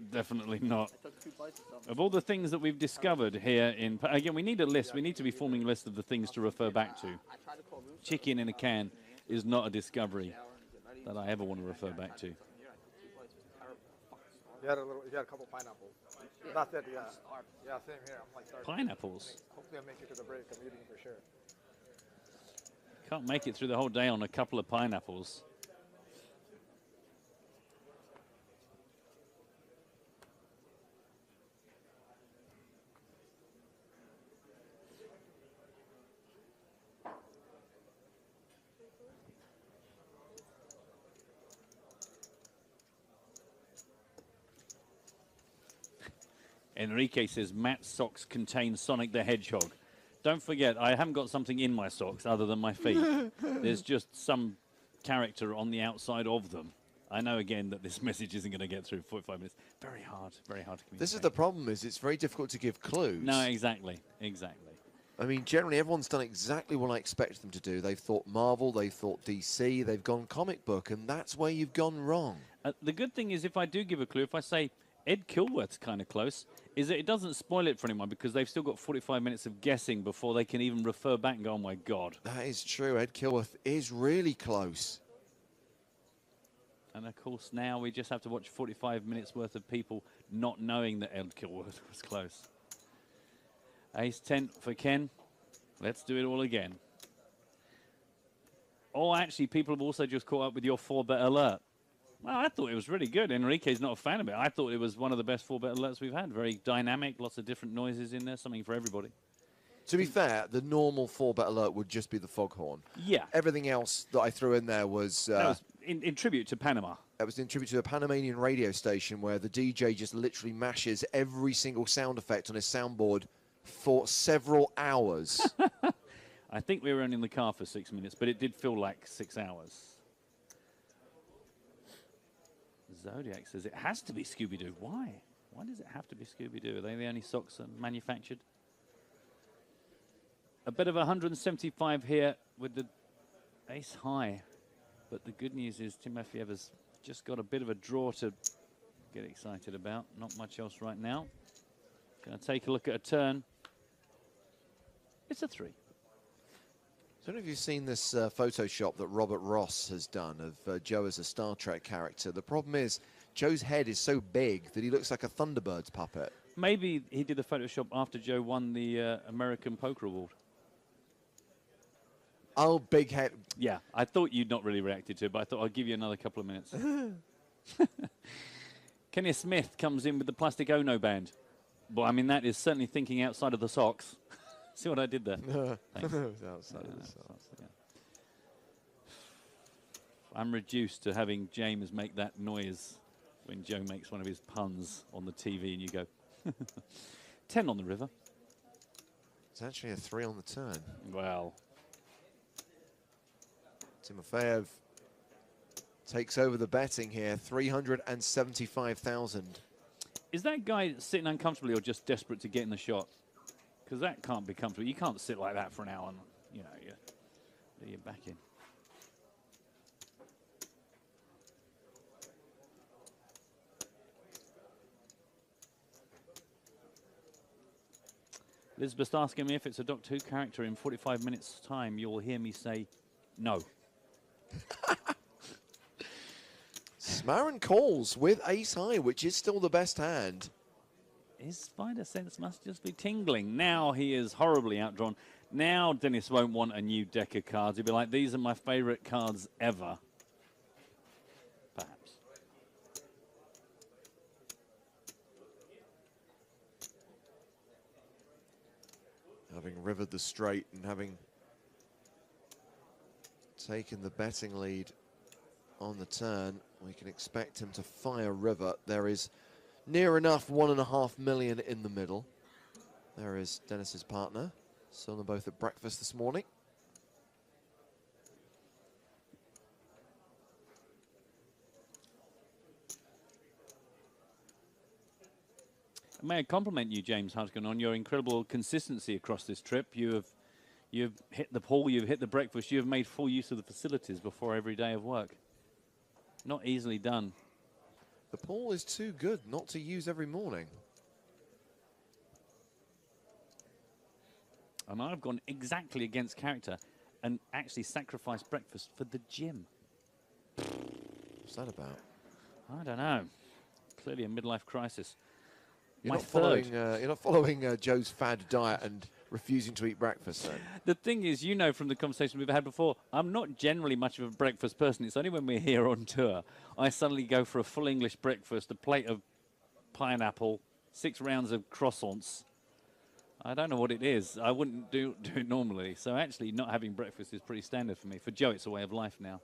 Definitely not. I took 2 bites of something. Of all the things that we've discovered here in... Again, we need a list. We need to be forming a list of the things to refer back to. I tried to call room service. Chicken in a can is not a discovery that I ever want to refer back to. Here, I took 2 bites. It was terrible. Fucking You had a couple pineapples. That's it, yeah. Yeah, same here. I'm like starving. Pineapples. Hopefully I'll make it to the break. I'm eating for sure. Can't make it through the whole day on a couple of pineapples. Enrique says Matt's socks contain Sonic the Hedgehog. Don't forget, I haven't got something in my socks other than my feet. There's just some character on the outside of them. I know, again, that this message isn't going to get through 45 minutes. Very hard to communicate. This is the problem, is it's very difficult to give clues. No, exactly, exactly. I mean, generally everyone's done exactly what I expected them to do. They've thought Marvel, they've thought DC, they've gone comic book, and that's where you've gone wrong. The good thing is if I do give a clue, if I say Ed Kilworth's kind of close, is that it doesn't spoil it for anyone because they've still got 45 minutes of guessing before they can even refer back and go, oh, my God. That is true. Ed Kilworth is really close. And, of course, now we just have to watch 45 minutes worth of people not knowing that Ed Kilworth was close. Ace-10 for Ken. Let's do it all again. Oh, actually, people have also just caught up with your 4-bet alert. Well, I thought it was really good. Enrique's not a fan of it. I thought it was one of the best 4-bet alerts we've had. Very dynamic, lots of different noises in there, something for everybody. To be fair, the normal 4-bet alert would just be the foghorn. Yeah. Everything else that I threw in there was... that was in tribute to Panama. That was in tribute to a Panamanian radio station where the DJ just literally mashes every single sound effect on his soundboard for several hours. I think we were only in the car for 6 minutes, but it did feel like 6 hours. Zodiac says it has to be Scooby-Doo. Why? Why does it have to be Scooby-Doo? Are they the only socks manufactured? A bit of 175 here with the ace high. But the good news is Timofeyev has just got a bit of a draw to get excited about. Not much else right now. Going to take a look at a turn. It's a 3. I don't know if you've seen this Photoshop that Robert Ross has done of Joe as a Star Trek character. The problem is Joe's head is so big that he looks like a Thunderbirds puppet. Maybe he did the Photoshop after Joe won the American Poker Award. Oh, big head. Yeah, I thought you'd not really reacted to it, but I thought I'd give you another couple of minutes. Kenny Smith comes in with the Plastic Ono band. Well, I mean, that is certainly thinking outside of the socks. See what I did there? Thanks. Outside of the socks. Yeah. I'm reduced to having James make that noise when Joe makes one of his puns on the TV and you go, 10 on the river. It's actually a 3 on the turn. Well, Timofeyev takes over the betting here, 375,000. is that guy sitting uncomfortably or just desperate to get in the shot? Because that can't be comfortable. You can't sit like that for an hour and, you know, you're back in. Elizabeth's asking me if it's a Doctor Who character. In 45 minutes' time, you'll hear me say no. Smarin calls with ace high, which is still the best hand. His spider sense must just be tingling. Now he is horribly outdrawn. Now Dennis won't want a new deck of cards. He'll be like, these are my favorite cards ever. Perhaps. Having rivered the straight and having taken the betting lead on the turn, we can expect him to fire river. There is near enough 1.5 million in the middle. There is Dennis's partner. Saw them both at breakfast this morning. May I compliment you, James Hudson, on your incredible consistency across this trip. You've hit the pool, you've hit the breakfast, you have made full use of the facilities before every day of work. Not easily done. The pool is too good not to use every morning. And I've gone exactly against character and actually sacrificed breakfast for the gym. What's that about? I don't know. Clearly a midlife crisis. You're My not following Joe's fad diet and refusing to eat breakfast, then? The thing is, you know from the conversation we've had before, I'm not generally much of a breakfast person. It's only when we're here on tour, I suddenly go for a full English breakfast, a plate of pineapple, 6 rounds of croissants. I don't know what it is. I wouldn't do it normally. So actually not having breakfast is pretty standard for me. For Joe, it's a way of life now.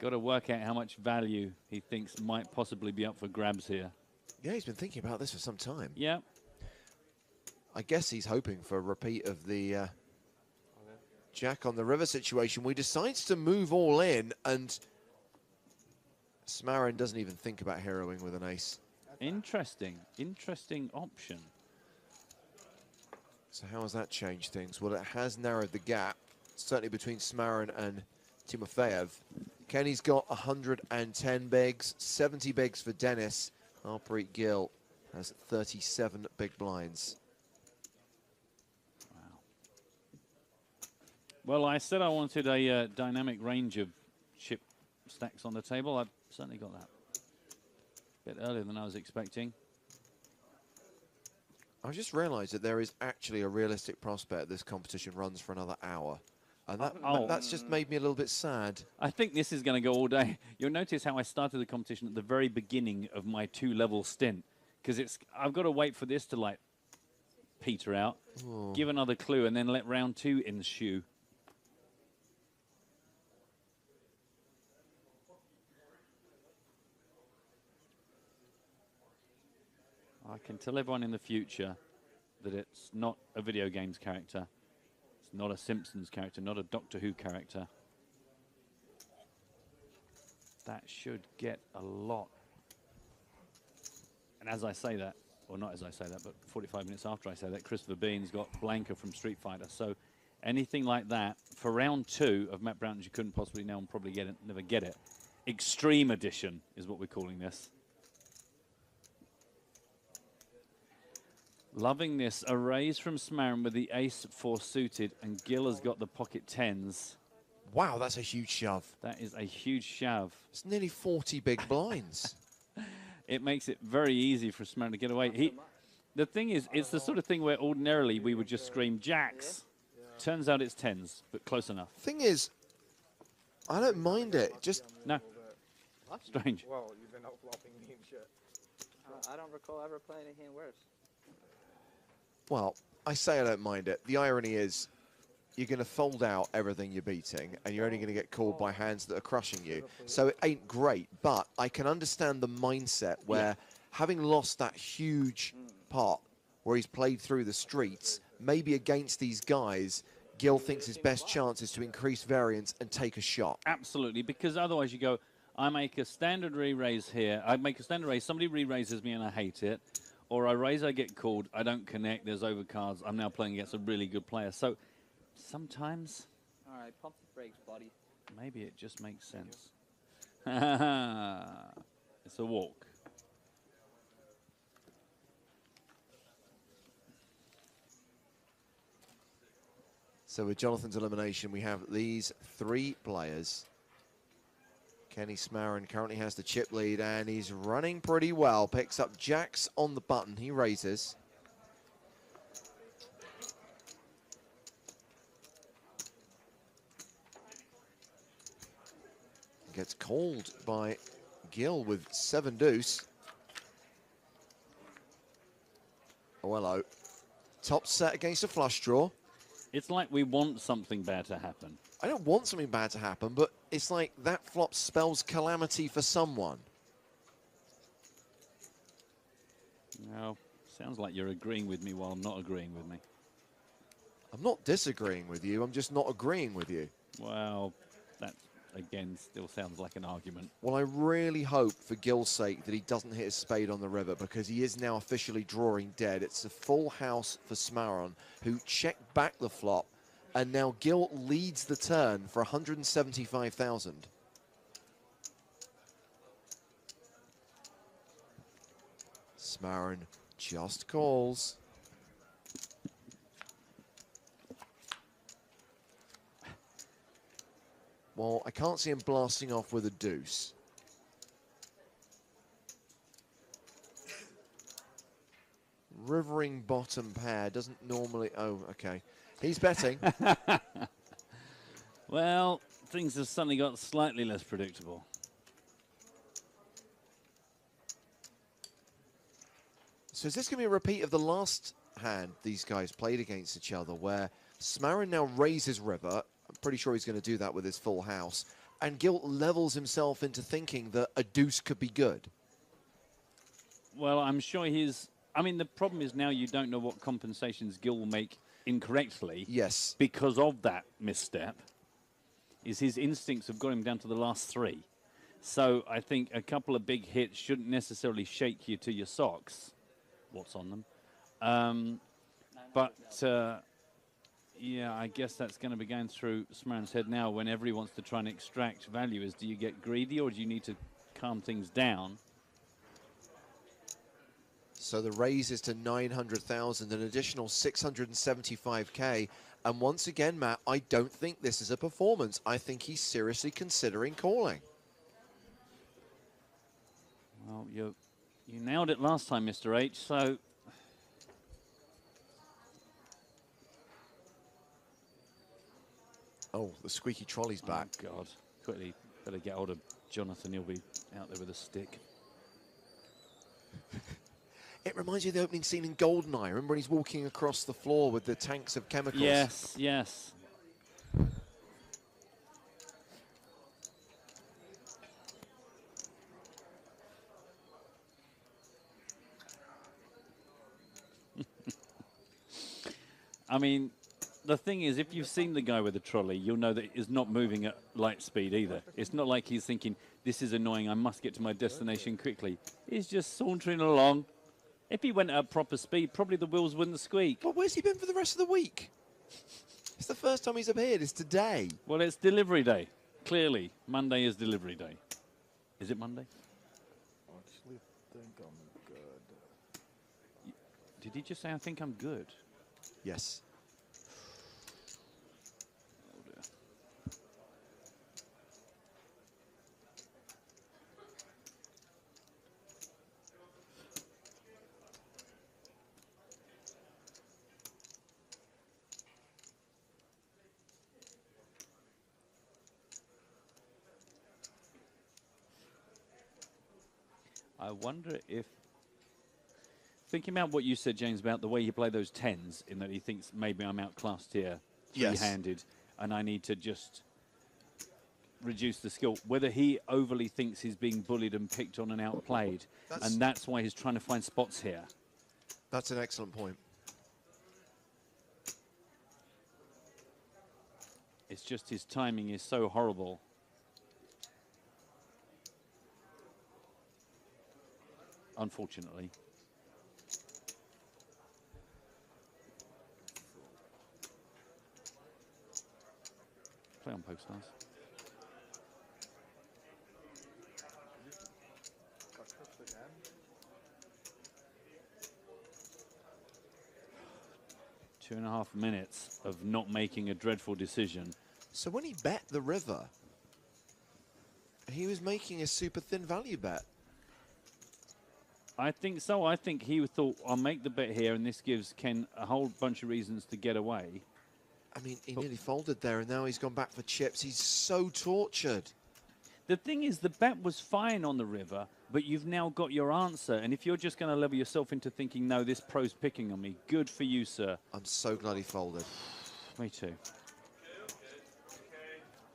Got to work out how much value he thinks might possibly be up for grabs here. Yeah, he's been thinking about this for some time. Yeah. I guess he's hoping for a repeat of the Jack on the river situation. We decides to move all in, and Smarin doesn't even think about heroing with an ace. Interesting option. So how has that changed things? Well, it has narrowed the gap, certainly between Smarin and Timofeyev. Kenny's got 110 bigs, 70 bigs for Dennis. Harpreet Gill has 37 big blinds. Wow. Well, I said I wanted a dynamic range of chip stacks on the table. I've certainly got that. A bit earlier than I was expecting. I just realised that there is actually a realistic prospect this competition runs for another hour. And that's just made me a little bit sad. I think this is going to go all day. You'll notice how I started the competition at the very beginning of my 2-level stint. Because I've got to wait for this to, like, peter out, give another clue, and then let round 2 ensue. I can tell everyone in the future that it's not a video games character. It's not a Simpsons character, not a Doctor Who character. That should get a lot. And as I say that, or not as I say that, but 45 minutes after I say that, Christopher Bean's got Blanca from Street Fighter. So anything like that, for round 2 of Matt Brown's You Couldn't Possibly Know and Probably Get It, Never Get It. Extreme Edition is what we're calling this. Loving this. A raise from Smarin with the ace-4 suited, and Gill has got the pocket 10s. Wow, that's a huge shove. That is a huge shove. It's nearly 40 big blinds. It makes it very easy for Smarin to get away. The thing is, it's the sort of thing where ordinarily we would just scream jacks. Turns out it's 10s, but close enough. Thing is, I don't mind it. Just no. Strange. Well, you've been outflopping me and shit. I don't recall ever playing a hand worse. well, I say I don't mind it. The irony is, you're going to fold out everything you're beating, and you're only going to get called by hands that are crushing you. So it ain't great, but I can understand the mindset where having lost that huge pot where he's played through the streets, maybe against these guys, Gil thinks his best chance is to increase variance and take a shot. Absolutely, because otherwise you go, I make a standard re-raise here. I make a standard raise, somebody re-raises me and I hate it. Or I raise, I get called, I don't connect, there's overcards. I'm now playing against a really good player. So sometimes... All right, pump the brakes, buddy. Maybe it just makes sense. It's a walk. So with Jonathan's elimination, we have these 3 players. Kenny Smarin currently has the chip lead, and he's running pretty well. Picks up jacks on the button. He raises. Gets called by Gil with 7 deuce. Oh, hello. Top set against a flush draw. It's like we want something bad to happen. I don't want something bad to happen, but it's like that flop spells calamity for someone. No, sounds like you're agreeing with me while I'm not agreeing with me. I'm not disagreeing with you, I'm just not agreeing with you. Well, that, again, still sounds like an argument. Well, I really hope, for Gil's sake, that he doesn't hit a spade on the river, because he is now officially drawing dead. It's a full house for Smaron, who checked back the flop, and now Gil leads the turn for 175,000. Smaron just calls. Well, I can't see him blasting off with a deuce. Rivering bottom pair doesn't normally... Oh, okay. He's betting. Well, things have suddenly got slightly less predictable. So is this going to be a repeat of the last hand these guys played against each other, where Smarin now raises river? I'm pretty sure he's going to do that with his full house. And Gil levels himself into thinking that a deuce could be good. Well, I'm sure he's... I mean, the problem is now you don't know what compensations Gil will make incorrectly. Yes. Because of that misstep. Is his instincts have got him down to the last 3. So I think a couple of big hits shouldn't necessarily shake you to your socks. What's on them? Yeah, I guess that's going to be going through Smarin's head now whenever he wants to try and extract value. Is do you get greedy or do you need to calm things down? So the raise is to 900,000, an additional 675K. And once again, Matt, I don't think this is a performance. I think he's seriously considering calling. Well, you nailed it last time, Mr. H, so... Oh, the squeaky trolley's back. Oh, God. Quickly, better get hold of Jonathan. He'll be out there with a stick. It reminds you of the opening scene in GoldenEye. Remember when he's walking across the floor with the tanks of chemicals? Yes, yes. I mean, the thing is, if you've seen the guy with the trolley, you'll know that it's not moving at light speed either. It's not like he's thinking, this is annoying, I must get to my destination quickly. He's just sauntering along. If he went at proper speed, probably the wheels wouldn't squeak. But where's he been for the rest of the week? It's the first time he's appeared. It's today. Well, it's delivery day. Clearly, Monday is delivery day. Is it Monday? I actually think I'm good. Did he just say, I think I'm good? Yes. Oh, dear. I wonder if, thinking about what you said, James, about the way you play those 10s, in that he thinks maybe I'm outclassed here, Yes. three-handed, and I need to just reduce the skill. Whether he overly thinks he's being bullied and picked on and outplayed, and that's why he's trying to find spots here. That's an excellent point. It's just his timing is so horrible. Unfortunately. Play on post stars. Two and a half minutes of not making a dreadful decision. So when he bet the river, he was making a super thin value bet. I think so. I think he thought, I'll make the bet here, and this gives Ken a whole bunch of reasons to get away. I mean, he nearly folded there, and now he's gone back for chips. He's so tortured. The thing is, the bet was fine on the river, but you've now got your answer. And if you're just going to level yourself into thinking, no, this pro's picking on me, good for you, sir. I'm so glad he folded. Me too.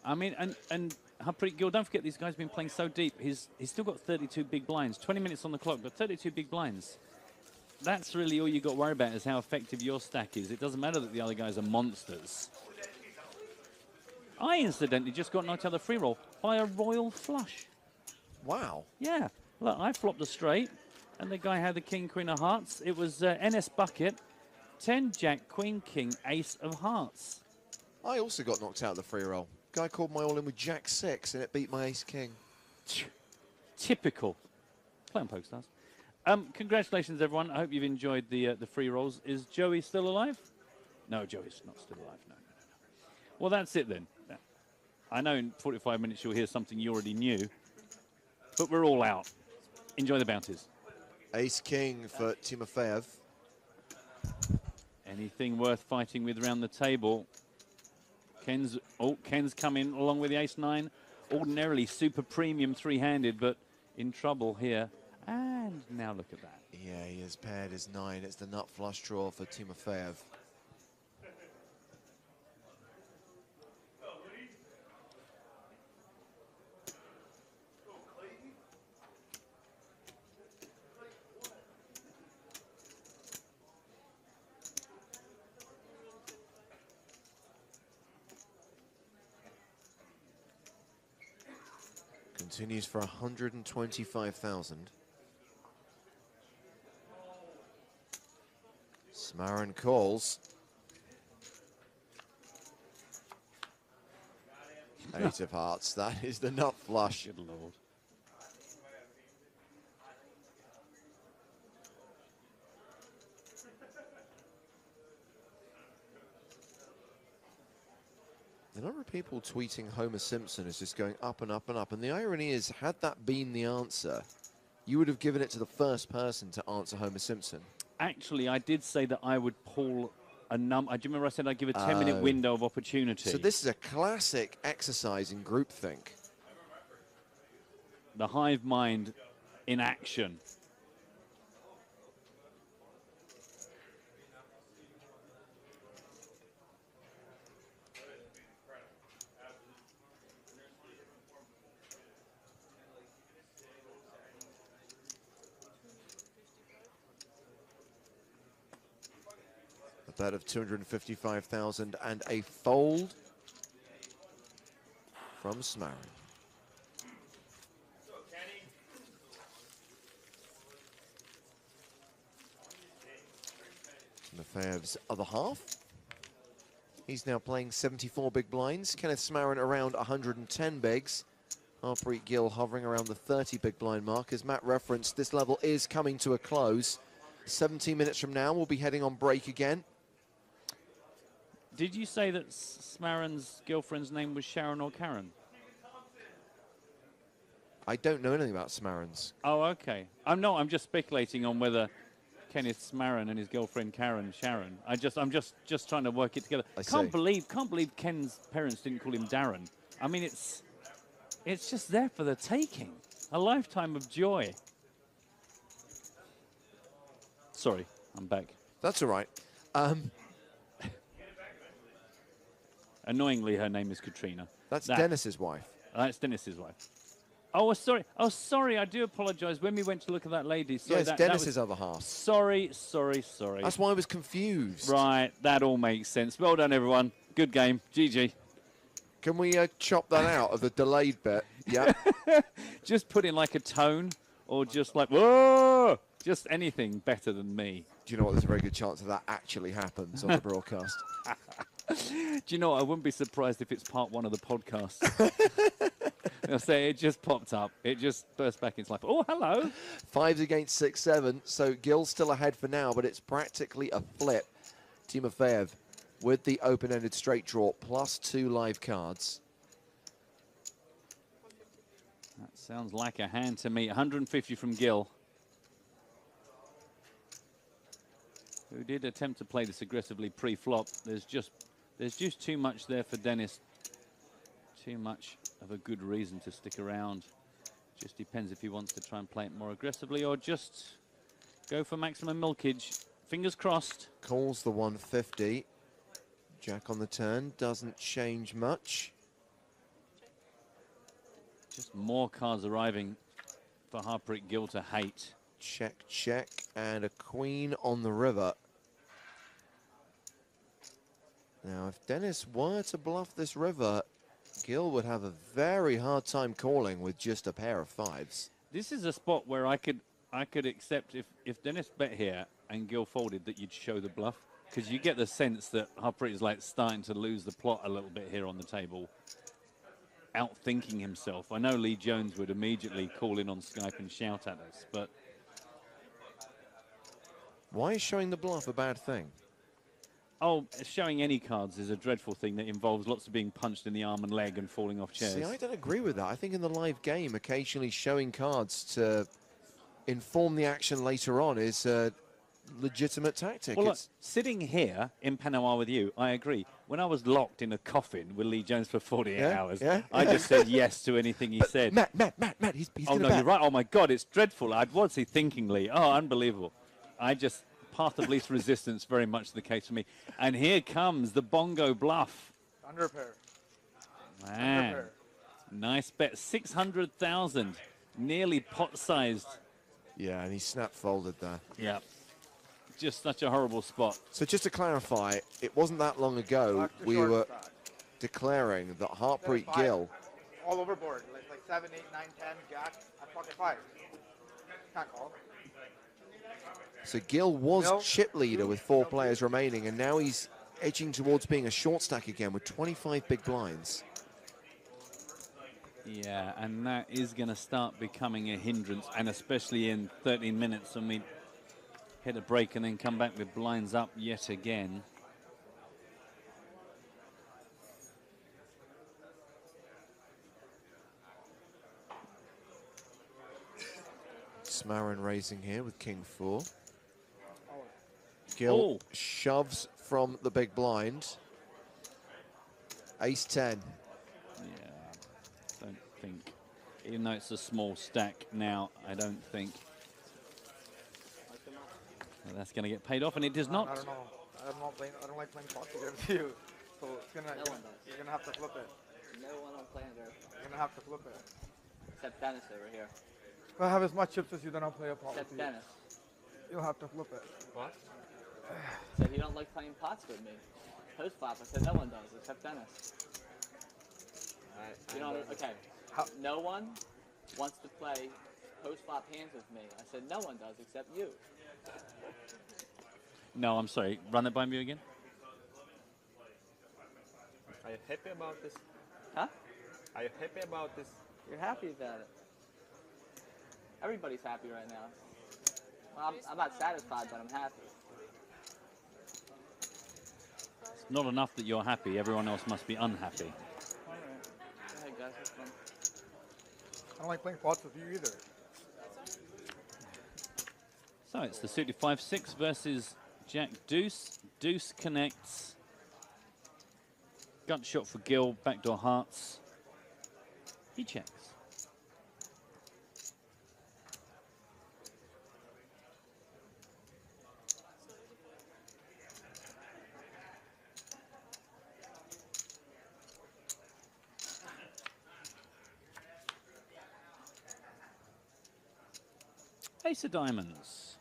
I mean, and Harpreet Gill, don't forget, these guys have been playing so deep. He's still got 32 big blinds, 20 minutes on the clock, but 32 big blinds. That's really all you got to worry about, is how effective your stack is. It doesn't matter that the other guys are monsters. I incidentally just got knocked out of the free roll by a royal flush. Wow. Yeah. Look, I flopped a straight, and the guy had the king, queen of hearts. It was NS bucket, 10, jack, queen, king, ace of hearts. I also got knocked out of the free roll. Guy called my all in with jack 6, and it beat my ace king. Typical. Play on poke stars. Congratulations, everyone. I hope you've enjoyed the free rolls. Is Joey still alive? No, Joey's not still alive. No. Well, that's it then. I know in 45 minutes you'll hear something you already knew, but we're all out. Enjoy the bounties. Ace king for Timofeyev. Anything worth fighting with around the table? Ken's come in along with the ace-9. Ordinarily super premium three-handed, but in trouble here. And now look at that. Yeah, he has paired his 9. It's the nut flush draw for Timofeyev. Continues for 125,000. Smarin calls. 8 of hearts. That is the nut flush. Good lord. The number of people tweeting Homer Simpson is just going up and up and up. And the irony is, had that been the answer, you would have given it to the first person to answer Homer Simpson. Actually, I did say that I would pull a number. Do you remember I said I'd give a 10-minute window of opportunity? So this is a classic exercise in groupthink. The hive mind in action. Bet of 255,000 and a fold from Smarin. Timofeyev's other half. He's now playing 74 big blinds. Kenneth Smarin around 110 bigs. Harpreet Gill hovering around the 30 big blind mark. As Matt referenced, this level is coming to a close. 17 minutes from now, we'll be heading on break again. Did you say that Smarin's girlfriend's name was Sharon or Karen? I don't know anything about Smarin's. Oh, okay. I'm just speculating on whether Kenneth Smarin and his girlfriend Karen Sharon. I'm just trying to work it together. Can't believe Ken's parents didn't call him Darren. I mean, it's just there for the taking. A lifetime of joy. Sorry, I'm back. That's all right. Annoyingly, her name is Katrina. That's Dennis's wife. That's Dennis's wife. Oh, sorry. Oh, sorry. I do apologise. When we went to look at that lady, sorry, Yes, Dennis's other half. Sorry. That's why I was confused. Right, that all makes sense. Well done, everyone. Good game. GG. Can we chop that out of the delayed bit? Yeah. Just put in like a tone, or just like, whoa! Just anything better than me. Do you know what? There's a very good chance that actually happens on the broadcast. Do you know what? I wouldn't be surprised if it's part one of the podcast. I'll say it just popped up. It just burst back into life. Oh, hello. 5s against 6-7. So Gil's still ahead for now, but it's practically a flip. Timofeyev with the open-ended straight draw plus 2 live cards. That sounds like a hand to me. 150 from Gil, who did attempt to play this aggressively pre-flop. There's just too much there for Dennis. Too much of a good reason to stick around. Just depends if he wants to try and play it more aggressively or just go for maximum milkage. Fingers crossed. Calls the 150. Jack on the turn, doesn't change much. Just more cards arriving for Harpreet Gill to hate. Check, check, and a queen on the river. Now, if Dennis were to bluff this river, Gil would have a very hard time calling with just a pair of 5s. This is a spot where I could accept if Dennis bet here and Gil folded that you'd show the bluff, because you get the sense that Harpreet is like starting to lose the plot a little bit here on the table, outthinking himself. I know Lee Jones would immediately call in on Skype and shout at us, but why is showing the bluff a bad thing? oh, showing any cards is a dreadful thing that involves lots of being punched in the arm and leg and falling off chairs. See, I don't agree with that. I think in the live game, occasionally showing cards to inform the action later on is a legitimate tactic. Well, look, sitting here in Panama with you, I agree. When I was locked in a coffin with Lee Jones for 48 hours, I just said yes to anything he said. Matt, he's oh, no, you're right. Oh, my God, it's dreadful. I'd want to say thinkingly. Oh, unbelievable. Path of least resistance, very much the case for me. And here comes the bongo bluff. Under pair. Man, Under pair. nice bet. 600,000, nearly pot-sized. Yeah, and he snap folded there. Yeah, just such a horrible spot. So just to clarify, it wasn't that long ago we were declaring that Harpreet Gill... All overboard, like 7, 8, 9, 10, jack, at pocket 5. Can't call. So Gill was chip leader with 4 players remaining, and now he's edging towards being a short stack again with 25 big blinds. Yeah, and that is going to start becoming a hindrance, and especially in 13 minutes when we hit a break and then come back with blinds up yet again. Smarin raising here with King 4. Gill shoves from the big blind. Ace 10. Yeah, don't think, even though it's a small stack now, I don't think that's going to get paid off, and it does not. I don't know. I don't like playing pots against you. So you're gonna have to flip it. No one on planet Earth You're gonna have to flip it. except Dennis over here. If I have as much chips as you, then I'll play a pot with Except you. Dennis. You'll have to flip it. What? Said he don't like playing pots with me. Post flop, I said no one does except Dennis. You know, okay. No one wants to play post flop hands with me. I said no one does except you. No, I'm sorry. Run it by me again. Are you happy about this? Huh? Are you happy about this? You're happy about it. Everybody's happy right now. Well, I'm not satisfied, but I'm happy. It's not enough that you're happy. Everyone else must be unhappy. All right. Go ahead, guys. Have fun. I don't like playing pots with you either. So it's the suited 5-6 versus Jack Deuce. Deuce connects. Gut shot for Gill. Backdoor hearts. He checks. Ace of diamonds.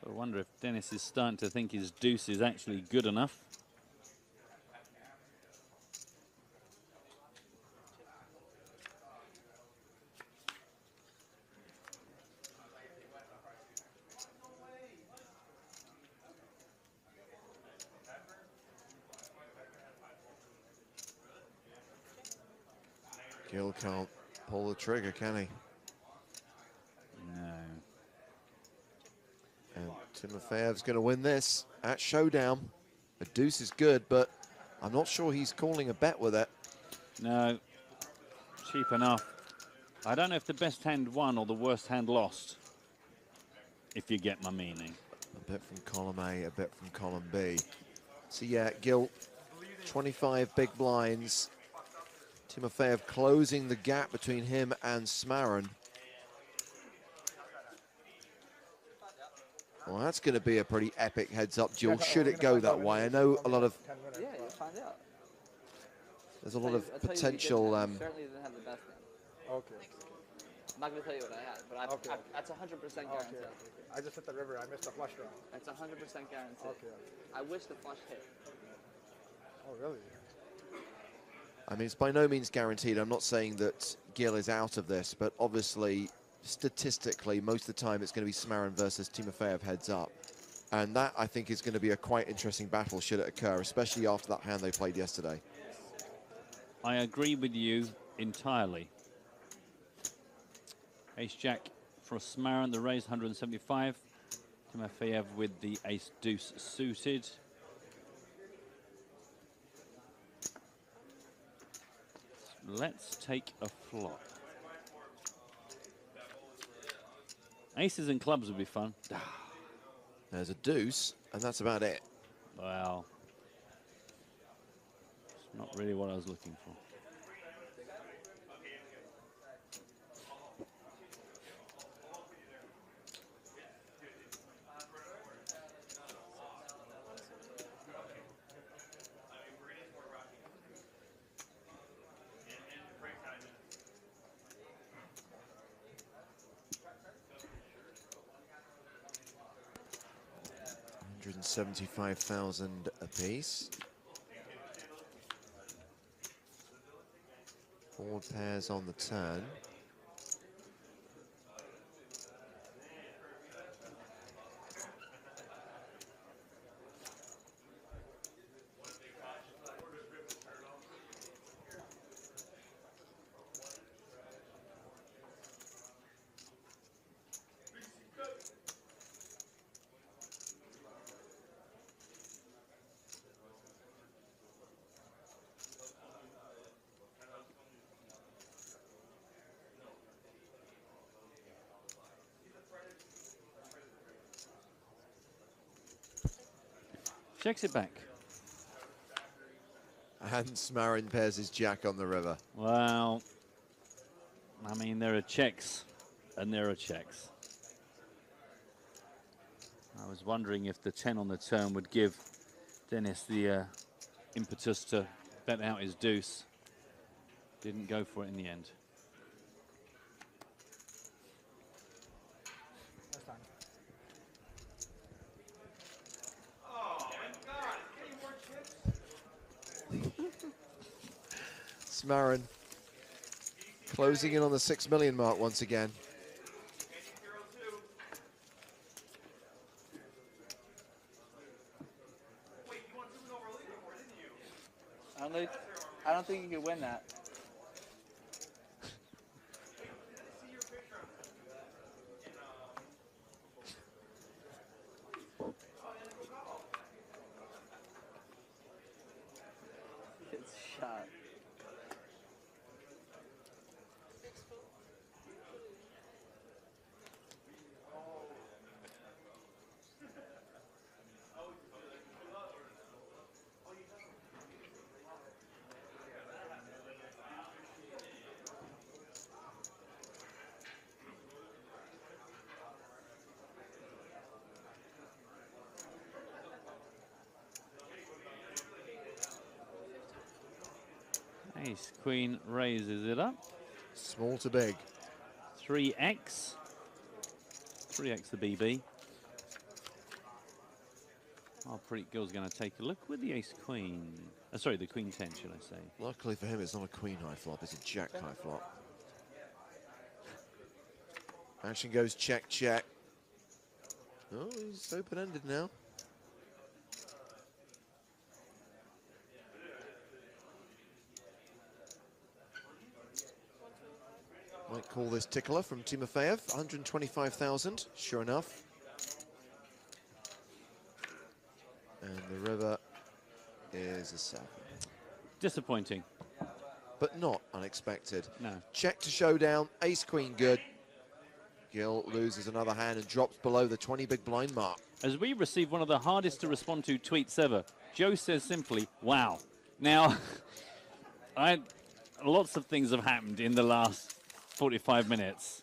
I wonder if Dennis is starting to think his deuce is actually good enough. Gill can't pull the trigger, can he? No. And Timofeyev's going to win this at showdown. The deuce is good, but I'm not sure he's calling a bet with it. No. Cheap enough. I don't know if the best hand won or the worst hand lost, if you get my meaning. A bit from column A, a bit from column B. So yeah, Gill, 25 big blinds. Timofeyev closing the gap between him and Smarin. Well, that's going to be a pretty epic heads-up duel, should it go that way. I know a lot of... Yeah, you'll find out. There's a lot of I'll tell you potential... what you certainly didn't have the best hand. Okay. I'm not going to tell you what I had, but that's 100% guaranteed. Okay. I just hit the river. I missed the flush draw. That's 100% guaranteed. Okay. I wish the flush hit. Oh, really? I mean, it's by no means guaranteed. I'm not saying that Gill is out of this, but obviously, statistically, most of the time it's going to be Smarin versus Timofeyev heads up. And that, I think, is going to be a quite interesting battle should it occur, especially after that hand they played yesterday. I agree with you entirely. Ace-Jack for Smarin, the raise 175. Timofeyev with the ace-deuce suited. Let's take a flop. Aces and clubs would be fun. There's a deuce, and that's about it. Well, it's not really what I was looking for. $175,000 apiece. Forward pairs on the turn. Checks it back. And Smarin pairs his jack on the river. Well, I mean, there are checks and there are checks. I was wondering if the 10 on the turn would give Dennis the impetus to bet out his deuce. Didn't go for it in the end. That's fine. Smarin closing in on the 6 million mark once again. I don't think you can win that. It's shot. Ace Queen raises it up. Small to big. 3x. 3x the BB. Harpreet Gill's going to take a look with the Ace Queen. Sorry, the Queen 10, should I say. Luckily for him, it's not a queen high flop, it's a jack high flop. Action goes check, check. Oh, he's open-ended now. Might call this tickler from Timofeyev, 125,000, sure enough. And the river is a 7. Disappointing. But not unexpected. No. Check to showdown, ace queen good. Gill loses another hand and drops below the 20 big blind mark. As we receive one of the hardest to respond to tweets ever, Joe says simply, wow. Now, lots of things have happened in the last 45 minutes.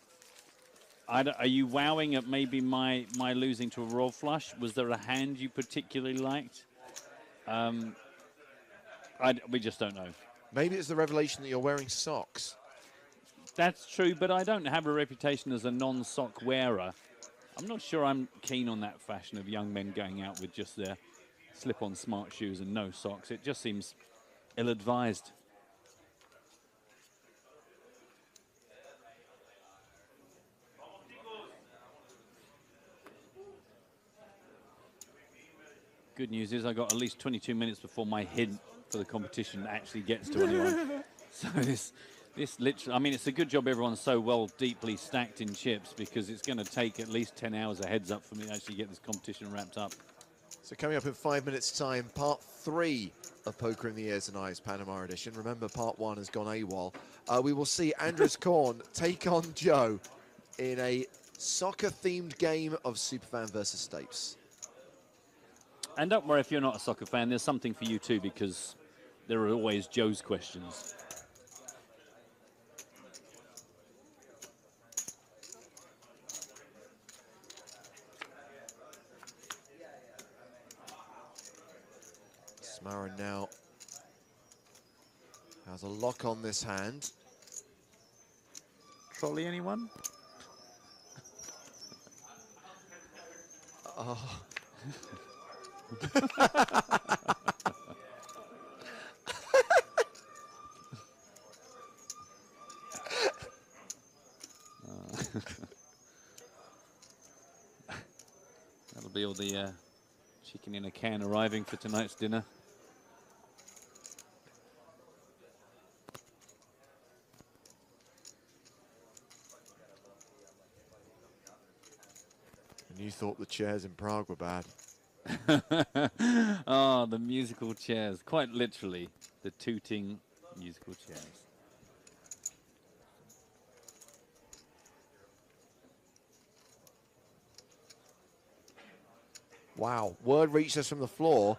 Are you wowing at maybe my losing to a raw flush? Was there a hand you particularly liked? We just don't know. Maybe it's the revelation that you're wearing socks. That's true, but I don't have a reputation as a non-sock wearer. I'm not sure I'm keen on that fashion of young men going out with just their slip-on smart shoes and no socks. It just seems ill-advised. Good news is I got at least 22 minutes before my hint for the competition actually gets to anyone. So this literally, I mean, it's a good job everyone's so well deeply stacked in chips, because it's going to take at least 10 hours a heads up for me to actually get this competition wrapped up. So coming up in 5 minutes time, part 3 of Poker in the Ears and Eyes Panama edition. Remember, part 1 has gone AWOL. We will see Andres Korn take on Joe in a soccer-themed game of Superfan versus Stapes. And don't worry if you're not a soccer fan, there's something for you too, because there are always Joe's questions. Smarin now has a lock on this hand. Trolley, anyone? Oh. That'll be all the chicken in a can arriving for tonight's dinner. And you thought the chairs in Prague were bad. Oh, the musical chairs. Quite literally, the tooting musical chairs. Wow, word reached us from the floor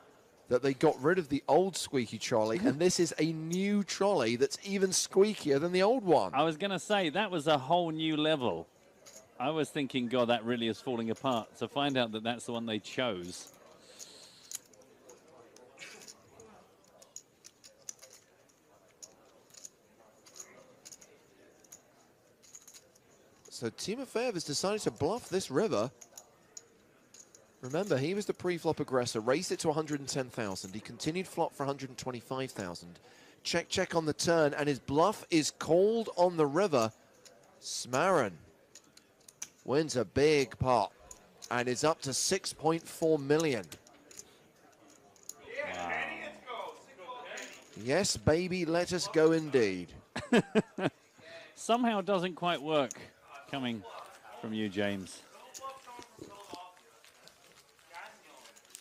that they got rid of the old squeaky trolley, and this is a new trolley that's even squeakier than the old one. I was going to say, that was a whole new level. I was thinking, God, that really is falling apart. To find out that that's the one they chose. So Timofeyev has decided to bluff this river. Remember, he was the pre-flop aggressor, raised it to 110,000. He continued flop for 125,000. Check, check on the turn, and his bluff is called on the river. Smarin wins a big pot and is up to 6.4 million. Wow. Yes, baby, let us go indeed. Somehow doesn't quite work coming from you, James.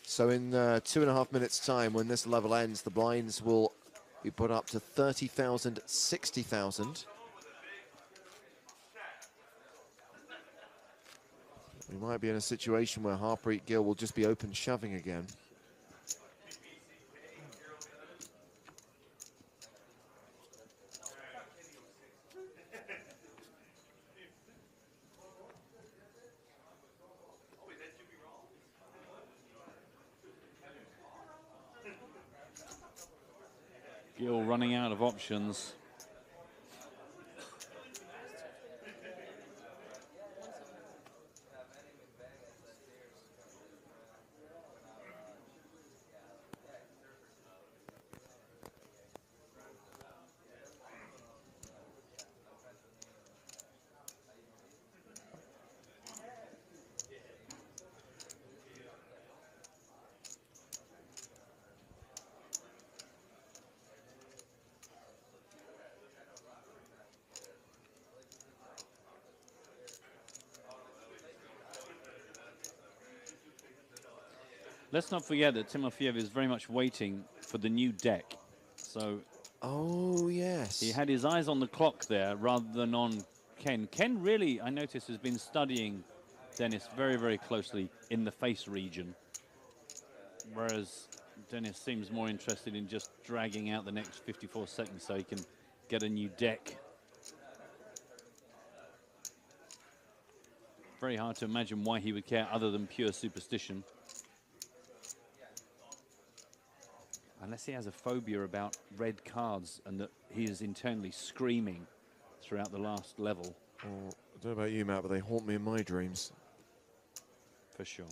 So in 2.5 minutes' time, when this level ends, the blinds will be put up to 30,000, 60,000. We might be in a situation where Harpreet Gill will just be open shoving again. Gill running out of options. Let's not forget that Timofeyev is very much waiting for the new deck. So Oh, yes. he had his eyes on the clock there rather than on Ken. Ken really, I noticed, has been studying Dennis very, very closely in the face region. Whereas Dennis seems more interested in just dragging out the next 54 seconds so he can get a new deck. Very hard to imagine why he would care other than pure superstition. Unless he has a phobia about red cards and that he is internally screaming throughout the last level. Oh, I don't know about you, Matt, but they haunt me in my dreams. For sure.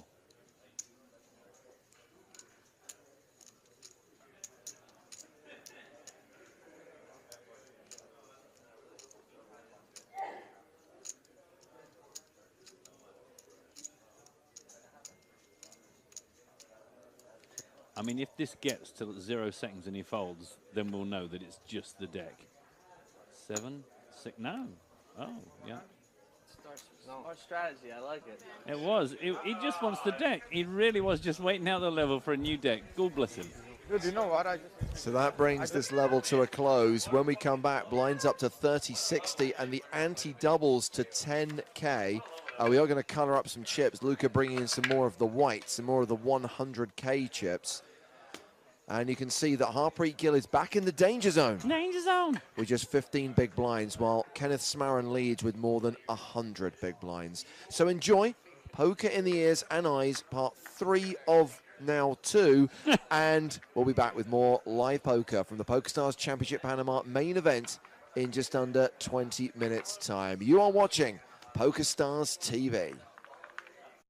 I mean, if this gets to 0 seconds and he folds, then we'll know that it's just the deck. 7, 6, no. Oh, yeah. Smart strategy, I like it. It was. He just wants the deck. He really was just waiting out the level for a new deck. God bless him. Dude, you know what? So that brings this level to a close. When we come back, blinds up to 30-60 and the anti-doubles to 10K. We are going to color up some chips. Luca bringing in some more of the whites, some more of the 100K chips. And you can see that Harpreet Gill is back in the danger zone. Danger zone. With just 15 big blinds, while Kenneth Smarron leads with more than 100 big blinds. So enjoy Poker in the Ears and Eyes, part 3 of now 2. And we'll be back with more live poker from the PokerStars Championship Panama main event in just under 20 minutes' time. You are watching PokerStars TV.